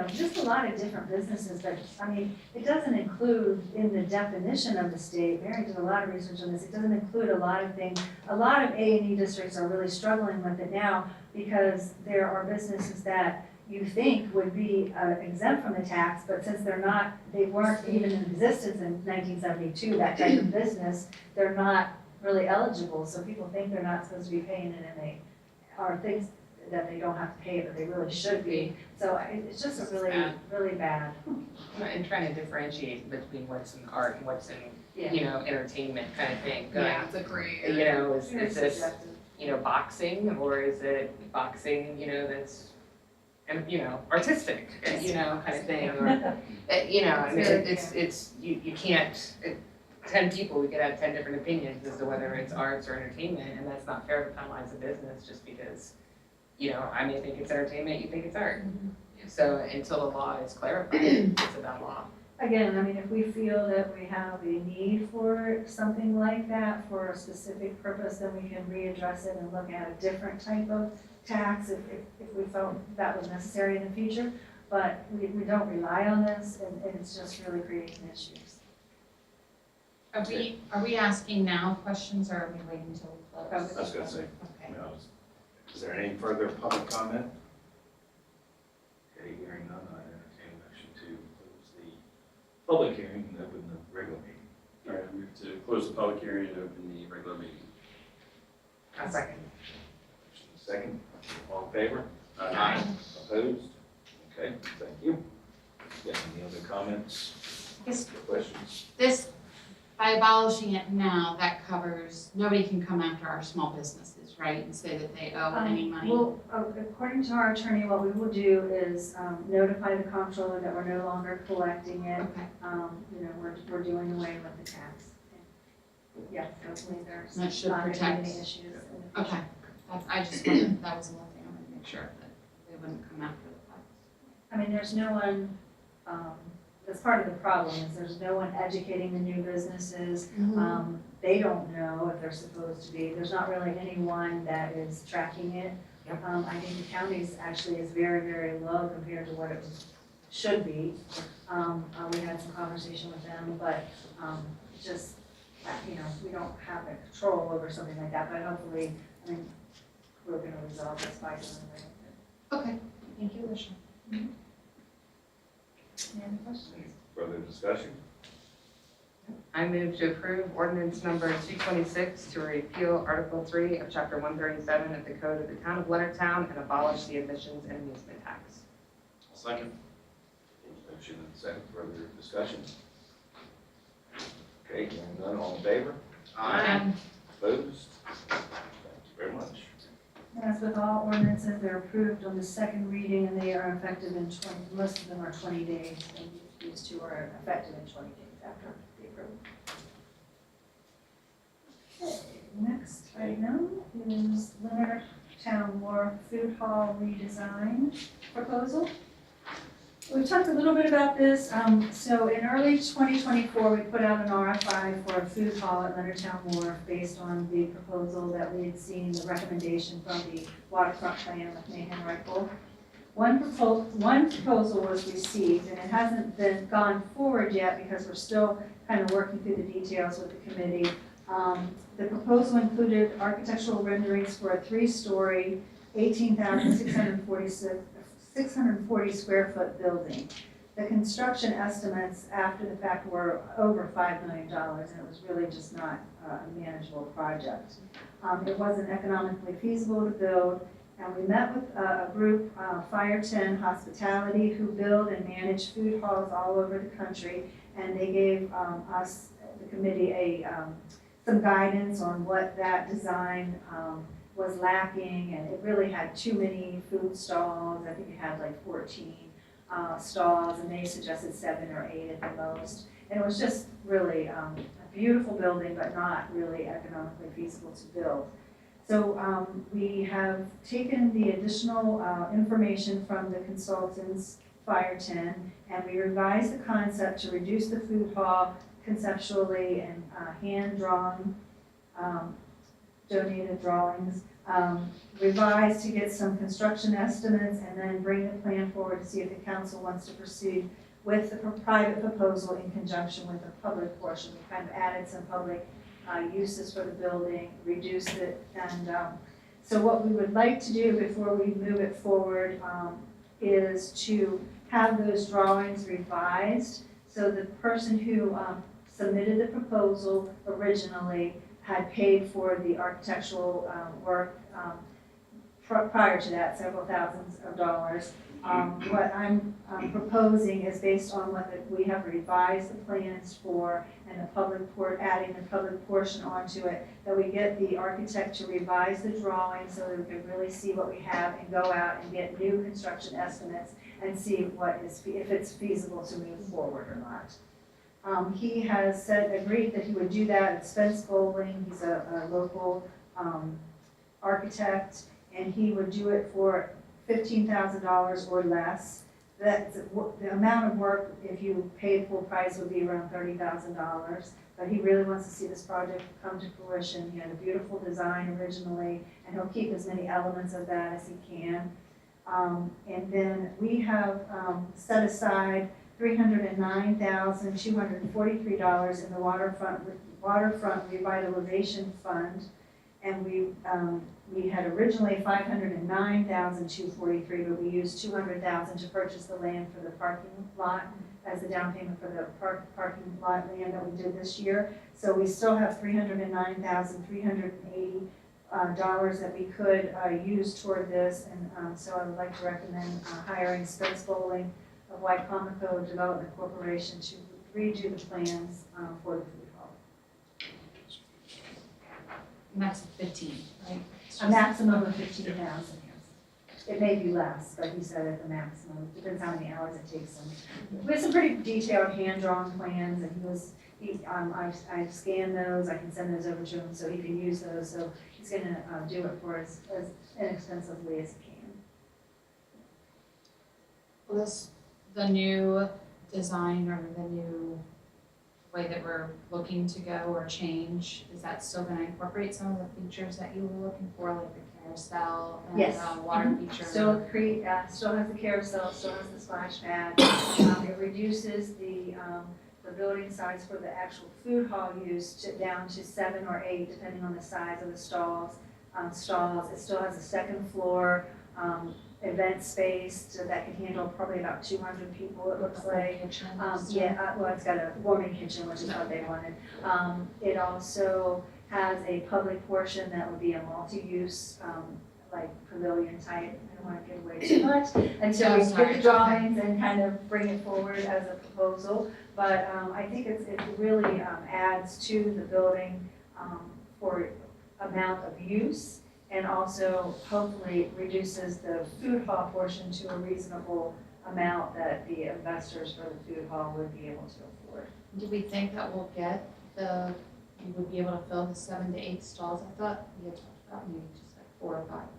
just a lot of different businesses, but, I mean, it doesn't include in the definition of the state, Mary did a lot of research on this, it doesn't include a lot of things. A lot of A&E districts are really struggling with it now because there are businesses that you think would be exempt from the tax, but since they weren't even in existence in 1972, that type of business, they're not really eligible, so people think they're not supposed to be paying it, and they are things that they don't have to pay, but they really should be. So it's just a really bad. And trying to differentiate between what's in art and what's in, Yeah. entertainment kind of thing. Yeah, it's a gray Is this, boxing, or is it boxing, that's, and, artistic, kind of thing, or, I mean, it's, you can't, 10 people, we could have 10 different opinions as to whether it's arts or entertainment, and that's not fair to penalize a business just because, I may think it's entertainment, you think it's art. So until the law is clarified, it's about law. Again, I mean, if we feel that we have a need for something like that for a specific purpose, then we can readdress it and look at a different type of tax if we felt that was necessary in the future. But we don't rely on this, and it's just really creating issues. Are we asking now questions, or are we waiting until we close? I was gonna say, Okay. is there any further public comment? Okay, hearing none, I entertain a motion to close the public hearing and open the regular meeting. All right, I move to close the public hearing and open the regular meeting. A second. Motion second, all in favor? Aye. Opposed? Okay, thank you. Got any other comments, Yes. questions? This, by abolishing it now, that covers, nobody can come after our small businesses, right, and say that they owe any money? Well, according to our attorney, what we will do is notify the comptroller that we're no longer collecting it. Okay, We're doing away with the tax. Yes, hopefully there's That should not gonna be any protect- issues in the future. okay. I just wanted, that was the one thing I wanted to make sure that they wouldn't come after the tax. I mean, there's no one, that's part of the problem, is there's no one educating the new businesses. They don't know if they're supposed to be, there's not really anyone that is tracking it. Yep. I think the county's actually is very, very low compared to what it should be. We had some conversation with them, but, just, we don't have the control over something like that, but hopefully, I mean, we're gonna resolve this by doing it. Okay, thank you, Alicia. Any other questions? Further discussion? I move to approve ordinance number 226 to repeal Article 3 of Chapter 137 of the Code of the Town of Leonardtown and abolish the admissions and amusement tax. Second. Motion and second, further discussion? Okay, hearing none, all in favor? Opposed? Thank you very much. As with all ordinances, they're approved on the second reading and they are effective in 20, most of them are 20 days. And these two are effective in 20 days after the approval. Okay, next item is Leonard Town Wharf Food Hall redesign proposal. We've talked a little bit about this. So in early 2024, we put out an RFI for a food hall at Leonard Town Wharf based on the proposal that we had seen, the recommendation from the waterfront plan with Mayhem Rifle. One proposal was received, and it hasn't been gone forward yet because we're still kind of working through the details with the committee. The proposal included architectural renderings for a 3-story, 640 square foot building. The construction estimates after the fact were over $5 million, and it was really just not a manageable project. It wasn't economically feasible to build, and we met with a group, Fire 10 Hospitality, who build and manage food halls all over the country, and they gave us, the committee, some guidance on what that design was lacking, and it really had too many food stalls. I think it had like 14 stalls, and they suggested 7 or 8 at the most. And it was just really a beautiful building, but not really economically feasible to build. So we have taken the additional information from the consultants, Fire 10, and we revised the concept to reduce the food hall conceptually and hand-drawn donated drawings, revised to get some construction estimates, and then bring the plan forward to see if the council wants to proceed with the private proposal in conjunction with the public portion. We kind of added some public uses for the building, reduced it, and so what we would like to do before we move it forward is to have those drawings revised. So the person who submitted the proposal originally had paid for the architectural work prior to that, several thousands of dollars. What I'm proposing is based on we have revised the plans for and adding the public portion onto it, that we get the architect to revise the drawing so that we can really see what we have and go out and get new construction estimates and see if it's feasible to move forward or not. He has agreed that he would do that at Spence Bowling. He's a local architect, and he would do it for $15,000 or less. The amount of work, if you paid full price, would be around $30,000. But he really wants to see this project come to fruition. He had a beautiful design originally, and he'll keep as many elements of that as he can. And then we have set aside $309,243 in the waterfront revitalization fund. And we had originally $509,243, but we used $200,000 to purchase the land for the parking lot as the down payment for the parking lot land that we did this year. So we still have $309,380 that we could use toward this. And so I would like to recommend hiring Spence Bowling of Wycomico Development Corporation to redo the plans for the food hall. Max of 15, right? A maximum of 15,000, yes. It may be less, but he said at the maximum, depends how many hours it takes him. We have some pretty detailed hand-drawn plans, and I've scanned those, I can send those over to him so he can use those, so he's gonna do it for us as inexpensively as he can. Well, the new design or the new way that we're looking to go or change, is that still gonna incorporate some of the features that you were looking for, like the carousel and Yes. water feature? Still has the carousel, still has the splash pad. It reduces the building size for the actual food hall use down to 7 or 8, depending on the size of the stalls. It still has a second floor event space so that can handle probably about 200 people, it looks like. It's got a warming kitchen, which is what they wanted. It also has a public portion that would be a multi-use, like pavilion type. I don't want to give away too much until we get the drawings and kind of bring it forward as a proposal. But I think it really adds to the building for amount of use, and also hopefully reduces the food hall portion to a reasonable amount that the investors for the food hall would be able to afford. Do we think that we'll get we would be able to fill the 7 to 8 stalls? I thought we had talked about maybe just like 4 or 5.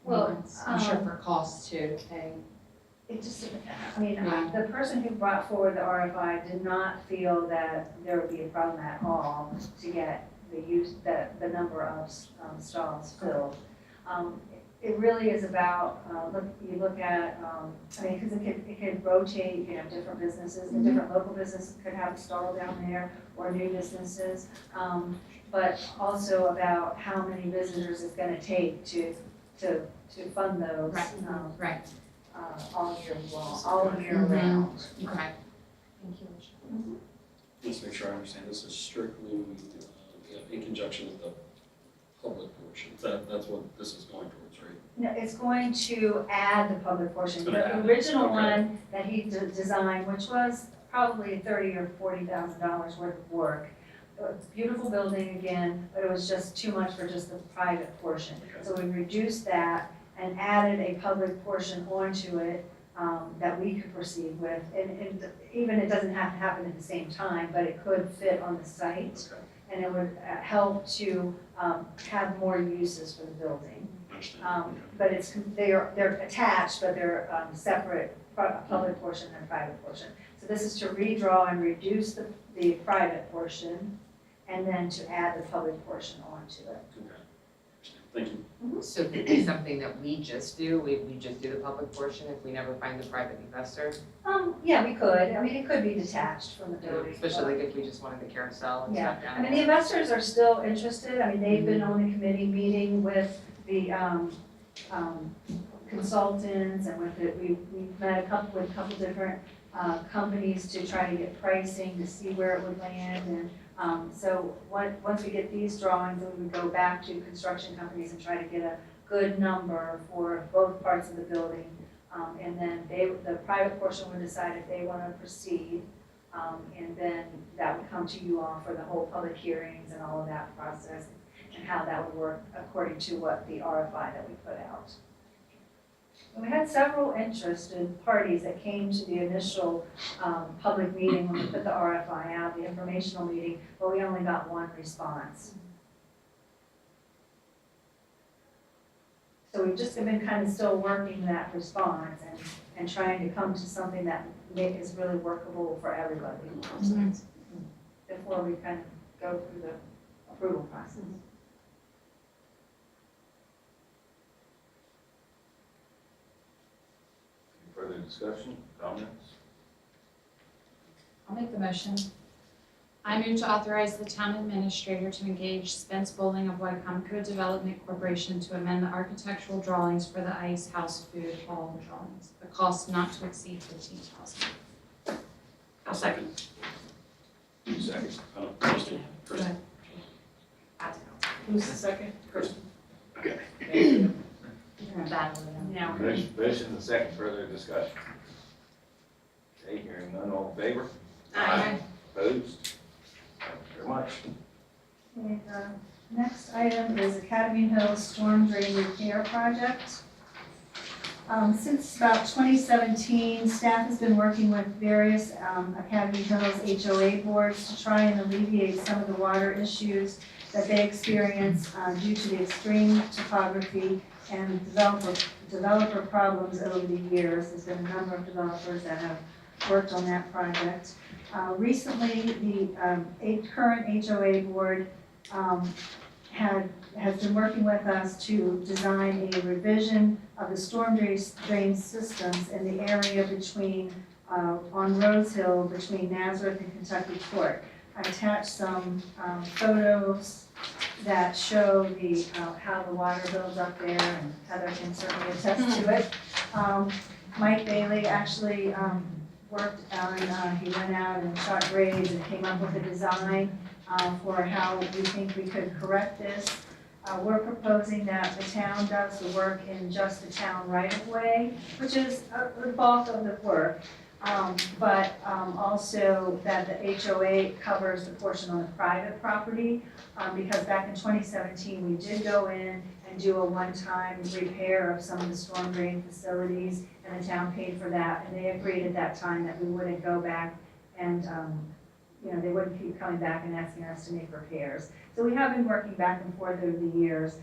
Well, I'm sure for costs too, to pay. It just, the person who brought forward the RFI did not feel that there would be a problem at all to get the number of stalls filled. It really is about, you look at, because it could rotate, you can have different businesses, and different local businesses could have a stall down there, or new businesses, but also about how many visitors it's gonna take to fund those. Right. All year long, all year round. Okay. Thank you, Alicia. Just make sure I understand, this is strictly in conjunction with the public portion. That's what this is going towards, right? No, it's going to add the public portion. It's gonna The add it, original okay. one that he designed, which was probably $30,000 or $40,000 worth of work. It was a beautiful building again, but it was just too much for just the private portion. Okay. So we reduced that and added a public portion onto it that we could proceed with. And even it doesn't have to happen at the same time, but it could fit on the site. Okay. And it would help to have more uses for the building. Understand. But they're attached, but they're separate, public portion and private portion. So this is to redraw and reduce the private portion, and then to add the public portion onto it. Okay. Thank you. So it could be something that we just do, we just do the public portion if we never find the private investor? Yeah, we could. I mean, it could be detached from the building. Especially like if we just wanted the carousel and Yeah, stuff down I mean, there. the investors are still interested. I mean, they've been on the committee meeting with the consultants and we've met with a couple different companies to try to get pricing to see where it would land. And so once we get these drawings, then we would go back to construction companies and try to get a good number for both parts of the building And then the private portion would decide if they want to proceed. And then that would come to you all for the whole public hearings and all of that process and how that would work according to what the RFI that we put out. And we had several interested parties that came to the initial public meeting when we put the RFI out, the informational meeting, but we only got one response. So we've just been kind of still working that response and trying to come to something that is really workable for everybody before we kind of go through the approval process. Any further discussion, comments? I'll make the motion. I move to authorize the town administrator to engage Spence Bowling of Wycomico Development Corporation to amend the architectural drawings for the Ice House Food Hall drawings. The cost not to exceed $15,000. I'll second. Who seconds? Kristen. Go ahead. Who's the second? Kristen. Okay. Thank you. You're gonna battle it out. Now, Motion and second, further discussion. Okay, hearing none, all in favor? Aye. Opposed? Thank you very much. Okay, the next item is Academy Hill Storm Drain Repair Project. Since about 2017, staff has been working with various Academy Hills HOA boards to try and alleviate some of the water issues that they experience due to the extreme topography and developer problems over the years. There's been a number of developers that have worked on that project. Recently, the current HOA board has been working with us to design a revision of the storm drain systems in the area between, on Rose Hill, between Nazareth and Kentucky Court. I attached some photos that show how the water builds up there, and Heather can certainly attest to it. Mike Bailey actually worked on, he went out and shot grades and came up with a design for how we think we could correct this. We're proposing that the town does the work in just the town right-of-way, which is the bulk of the work. But also that the HOA covers the portion on the private property, because back in 2017, we did go in and do a one-time repair of some of the storm drain facilities, and the town paid for that, and they agreed at that time that we wouldn't go back and, they wouldn't keep coming back and asking us to make repairs. So we have been working back and forth over the years,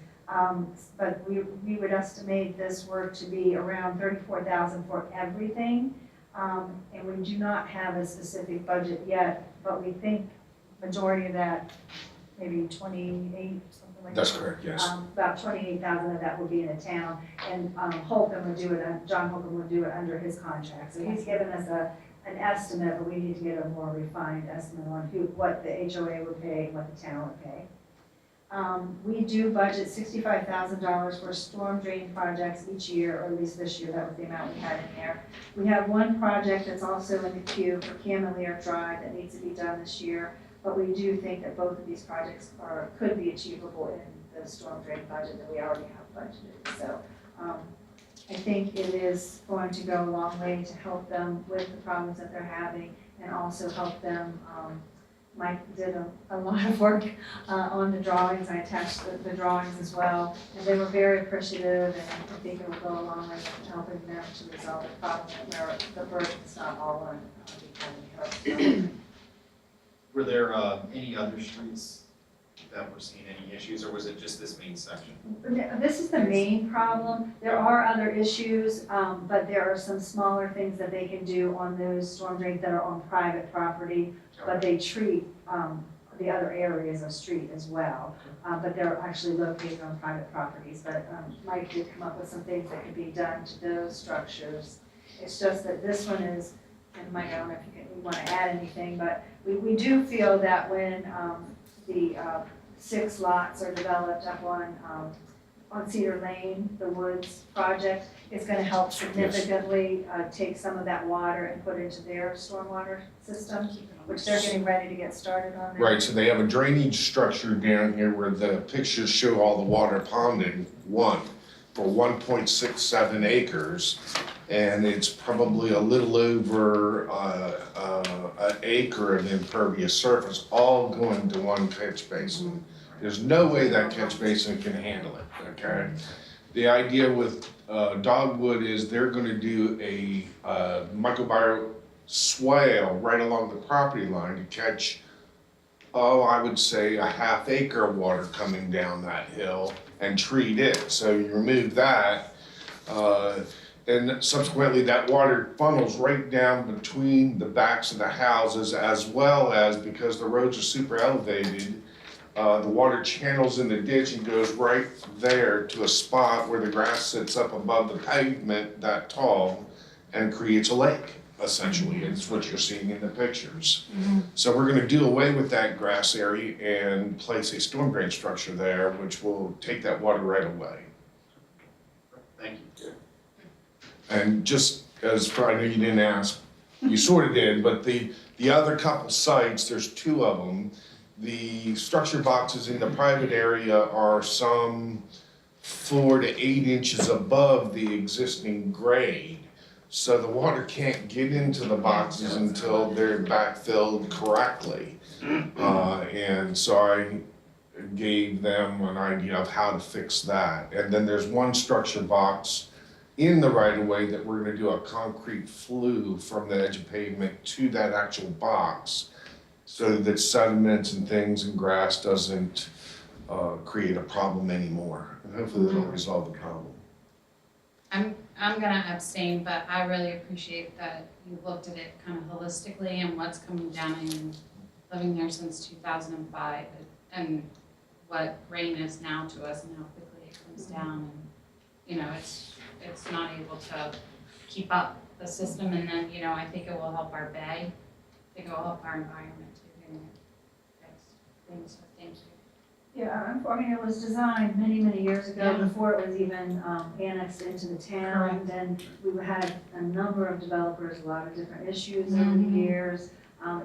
but we would estimate this work to be around $34,000 for everything. And we do not have a specific budget yet, but we think majority of that, maybe 28, something like that. That's correct, yes. About 28,000 of that will be in the town, and Holcomb would do it, John Holcomb would do it under his contract. So he's given us an estimate, but we need to get a more refined estimate on what the HOA would pay and what the town would pay. We do budget $65,000 for storm drain projects each year, or at least this year, that was the amount we had in there. We have one project that's also in the queue for Camelier Drive that needs to be done this year, but we do think that both of these projects could be achievable in the storm drain budget that we already have budgeted. So I think it is going to go a long way to help them with the problems that they're having, and also help them. Mike did a lot of work on the drawings. I attached the drawings as well, and they were very appreciative, and I think it will go a long way in helping them to resolve the problem where the burden's not all on the county. Were there any other streets that were seeing any issues, or was it just this main section? This is the main problem. There are other issues, but there are some smaller things that they can do on those storm drains that are on private property, but they treat the other areas of street as well. But they're actually located on private properties. But Mike did come up with some things that could be done to those structures. It's just that this one is, and Mike, I don't know if you want to add anything, but we do feel that when the 6 lots are developed up on Cedar Lane, the Woods project, it's going to help significantly take some of that water and put into their stormwater system, which they're getting ready to get started on now. Right, so they have a drainage structure down here where the pictures show all the water ponded, one. for 1.67 acres. And it's probably a little over an acre of impervious surface, all going to one catch basin. There's no way that catch basin can handle it, okay? The idea with Dogwood is they're gonna do a microbial swale right along the property line to catch, I would say a half acre of water coming down that hill and treat it. So you remove that, and subsequently that water funnels right down between the backs of the houses, as well as, because the roads are super elevated, the water channels in the ditch and goes right there to a spot where the grass sits up above the pavement that tall and creates a lake, essentially. It's what you're seeing in the pictures. So we're gonna do away with that grass area and place a storm drain structure there, which will take that water right away. Thank you. And just as for, I know you didn't ask, you sort of did, but the other couple sites, there's two of them. The structure boxes in the private area are some 4 to 8 inches above the existing grade. So the water can't get into the boxes until they're backfilled correctly. And so I gave them an idea of how to fix that. And then there's one structure box in the right of way that we're gonna do a concrete flue from the edge of pavement to that actual box, so that sediments and things and grass doesn't create a problem anymore. And hopefully that'll resolve the problem. I'm gonna abstain, but I really appreciate that you looked at it kind of holistically and what's coming down and living there since 2005 and what rain is now to us and how quickly it comes down and, you know, it's not able to keep up the system and then, you know, I think it will help our bay. I think it will help our environment too, getting it fixed. Things, so thank you. Yeah, I mean, it was designed many, many years ago, before it was even annexed into the town. Correct. Then we had a number of developers, a lot of different issues over the years.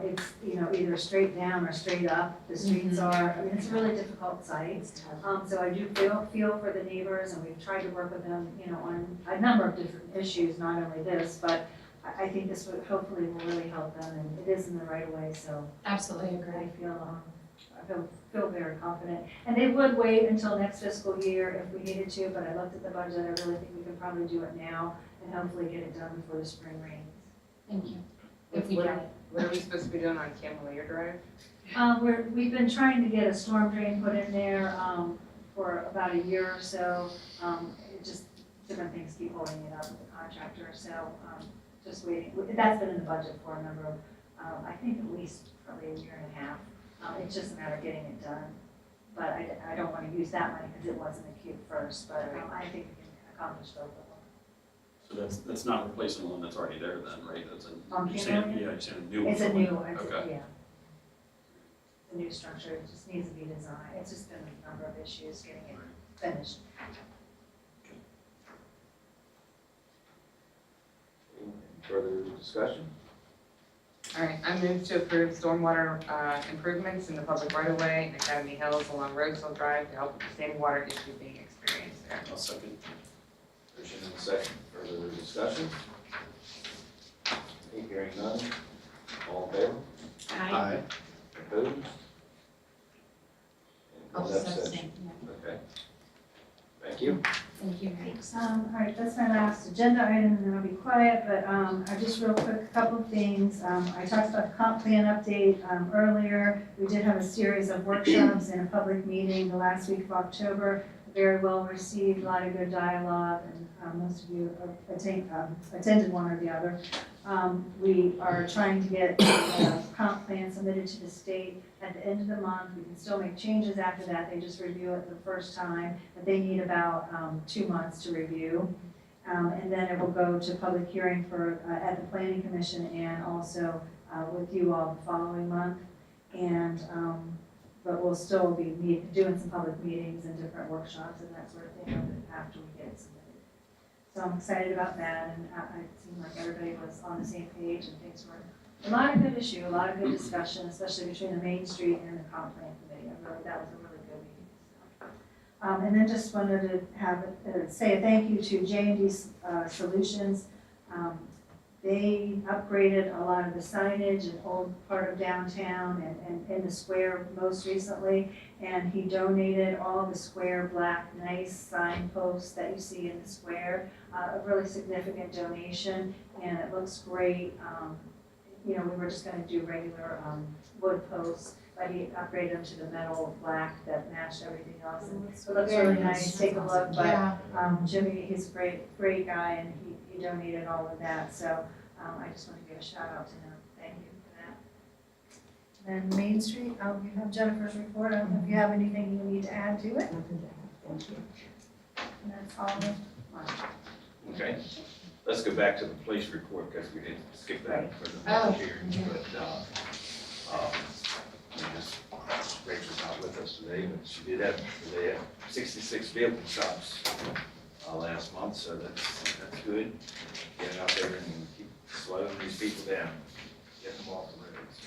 It's, you know, either straight down or straight up, the streets are, I mean, it's a really difficult site. So I do feel for the neighbors, and we've tried to work with them, you know, on a number of different issues, not only this, but I think this would hopefully will really help them, and it is in the right of way, so. Absolutely agree. I feel very confident. And they would wait until next fiscal year if we needed to, but I looked at the budget, I really think we can probably do it now and hopefully get it done before the spring rains. Thank you. If we get it. What are we supposed to be doing on Camelier Drive? We've been trying to get a storm drain put in there, for about a year or so. It just, different things keep holding it up with the contractor, so, just waiting. That's been in the budget for a number of, I think at least probably a year and a half. It's just a matter of getting it done. But I don't want to use that money because it wasn't acute first, but I think we can accomplish both of them. So that's not replacing the one that's already there then, right? That's On you're saying, Camelier? yeah, you're saying a new one. It's a new, it's, Okay. yeah. The new structure, it just needs to be designed. It's just been a number of issues getting it finished. Any further discussion? All right, I move to approve stormwater improvements in the public right-of-way in Academy Hills along Roseville Drive to help with the standing water issue being experienced there. I'll second. Motion and a second, further discussion? Okay, hearing none, all in favor? Aye. Opposed? I'll And just abstention. abstain, yeah. Okay. Thank you. Thank you, Mary. All right, that's my last agenda item, and then I'll be quiet, but I just real quick, a couple of things. I talked about the comp plan update earlier. We did have a series of workshops and a public meeting the last week of October, very well received, a lot of good dialogue, and most of you attended one or the other. We are trying to get the comp plan submitted to the state at the end of the month. We can still make changes after that, they just review it the first time, but they need about 2 months to review. And then it will go to public hearing for, at the planning commission and also with you all the following month. And, but we'll still be doing some public meetings and different workshops and that sort of thing after we get it submitted. So I'm excited about that, and it seemed like everybody was on the same page and things were a lot of good issue, a lot of good discussion, especially between the Main Street and the comp plan committee. That was a really good meeting. So, And then just wanted to say a thank you to J&D Solutions. They upgraded a lot of the signage and old part of downtown and in the square most recently. And he donated all the square black nice signposts that you see in the square, a really significant donation, and it looks great. You know, we were just gonna do regular wood posts, but he upgraded them to the metal black that matched everything else. And it looks really nice, take a look, but Jimmy, he's a great guy, and he donated all of that, so I just want to give a shout out to him, thank you for that. Then Main Street, you have Jennifer's report, I don't know if you have anything you need to add to it? Thank you. And that's all of mine. Okay, let's go back to the police report, because we did skip that for the Oh. hearing, but, Rachel's not with us today, but they had 66 vehicle stops last month, so that's good. Getting out there and keep slowing these people down, getting them off the roads.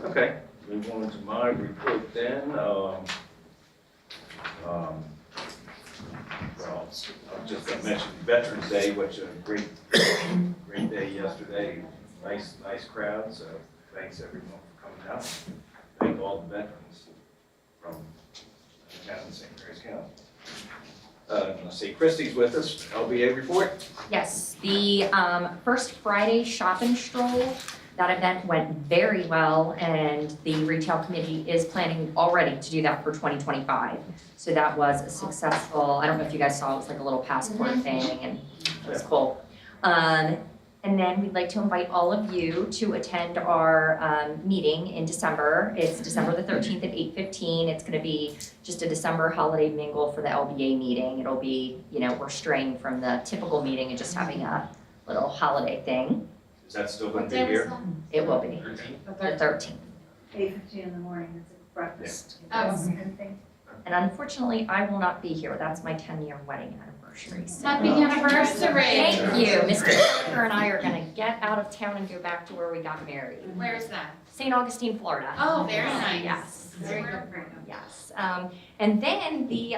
Okay, move on to my report then. Well, I'll just mention Veterans Day, which was a great day yesterday. Nice crowd, so thanks everyone for coming out. Thank all the veterans from the town of St. Mary's County. Let's see, Christie's with us, LBA report. Yes, the first Friday shop and stroll, that event went very well, and the retail committee is planning already to do that for 2025. So that was a successful, I don't know if you guys saw, it was like a little passport thing, and it was cool. And then we'd like to invite all of you to attend our meeting in December. It's December the 13th at 8:15. It's gonna be just a December holiday mingle for the LBA meeting. It'll be, you know, we're straying from the typical meeting and just having a little holiday thing. Is that still going to be here? It will be, 13? the 13th. 8:15 in the morning, it's a breakfast. Yeah. Yes, I think. And unfortunately, I will not be here. That's my 10-year wedding anniversary. So Happy anniversary. thank you. Mr. Tucker and I are gonna get out of town and go back to where we got married. Where's that? St. Augustine, Florida. Oh, very nice. Yes. Very good for you. Yes. And then the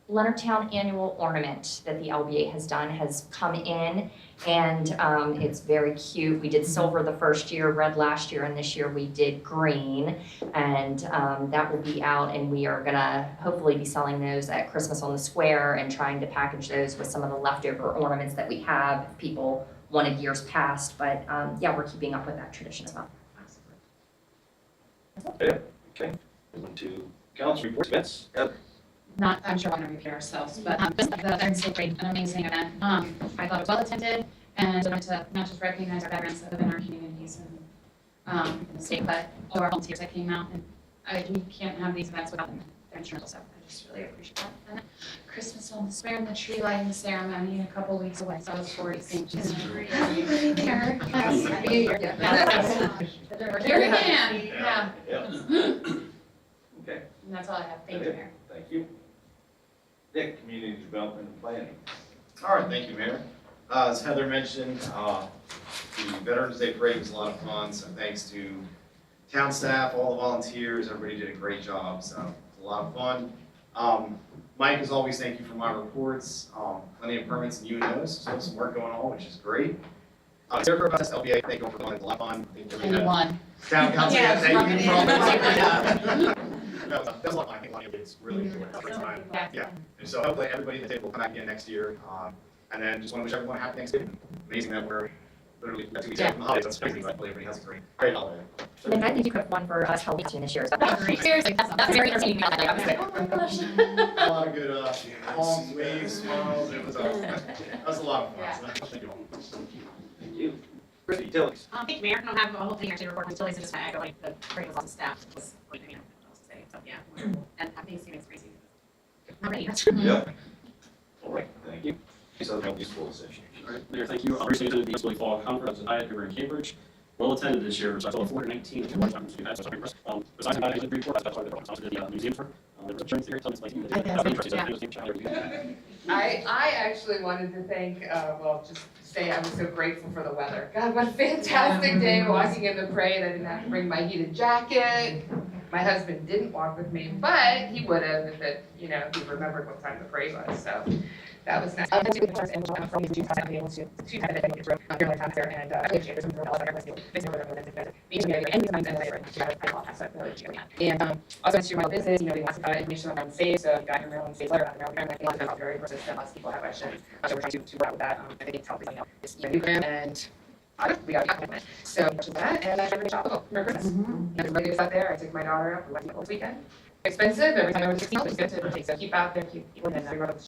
Leonardtown annual ornament that the LBA has done has come in, and it's very cute. We did silver the first year, red last year, and this year we did green. And that will be out, and we are gonna hopefully be selling those at Christmas on the Square and trying to package those with some of the leftover ornaments that we have if people wanted years past. But yeah, we're keeping up with that tradition as well. Okay, moving to council reports, Vince. Not, I'm sure we're gonna repeat ourselves, but just the Veterans Day Parade, an amazing event. I thought it was well attended, and I want to not just recognize our veterans that live in our communities and in the state, but all our volunteers that came out. And we can't have these events without them. They're instrumental, so I just really appreciate that. And Christmas on the Square and the tree lighting ceremony in a couple weeks away, so I look forward to seeing everybody there. Yes, happy New Year. We're here again, yeah. Okay, And that's all I have. Thank you, Mayor. thank you. Nick, Community Development and Planning. All right, thank you, Mayor. As Heather mentioned, the Veterans Day Parade was a lot of fun, so thanks to town staff, all the volunteers, everybody did a great job, so it's a lot of fun. Mike, as always, thank you for my reports, plenty of permits and UNOs, so some work going on, which is great. Sarah about this LBA, thank you for going, it's a lot of fun. I think everybody had- won. Town council, Yes, thank you for all yeah. that. That was a lot of fun, I think a lot of it's really enjoyed it, great time. Yeah, and so hopefully everybody at the table will come back again next year. And then just want to wish everyone a happy Thanksgiving. Amazing that we're literally 2 weeks out from the holidays, that's crazy, but hopefully everybody has a great holiday. And then I think you could have one for us Halloween this year. So Seriously, that's very entertaining. Oh my gosh. A lot of good palms, waves, smiles, it was that was a lot of fun, so thank you all. Thank you. Chris, utilities. Thank you, Mayor. I don't have a whole thing here to report on utilities, I just want to echo like the great lots of staff. It was, you know, what else to say. So, yeah, wonderful. And I think it's crazy. I'm ready. Yeah. All right, thank you. So, the school session. All right, Mayor, thank you. I recently attended the Easterly Fall Conference at here in Cambridge. Well attended this year, so I saw 419 at one time we've had, so I'm impressed. Besides that, I did report, I started the museum tour. There was a train theory, something like I actually wanted to thank, just say I was so grateful for the weather. God, what a fantastic day walking in the parade. I didn't have to bring my heated jacket. My husband didn't walk with me, but he would have if it, you know, if he remembered what time the parade was, so that was nice. And from the June be able to kind of get through your time there and I think there's some real other things to and also to my business, you know, they ask about information around SAVE, so you got your Maryland SAVE letter out of Maryland, a lot of very persistent, lots of people have questions. So we're trying to wrap with that. I think it's helping, you know, this new grant and we got it. So much of that and I really shop. Merry Christmas. And everybody is out there. I took my daughter up. We went to this weekend. Expensive every time I was 16, it's good to take. So keep out there, keep and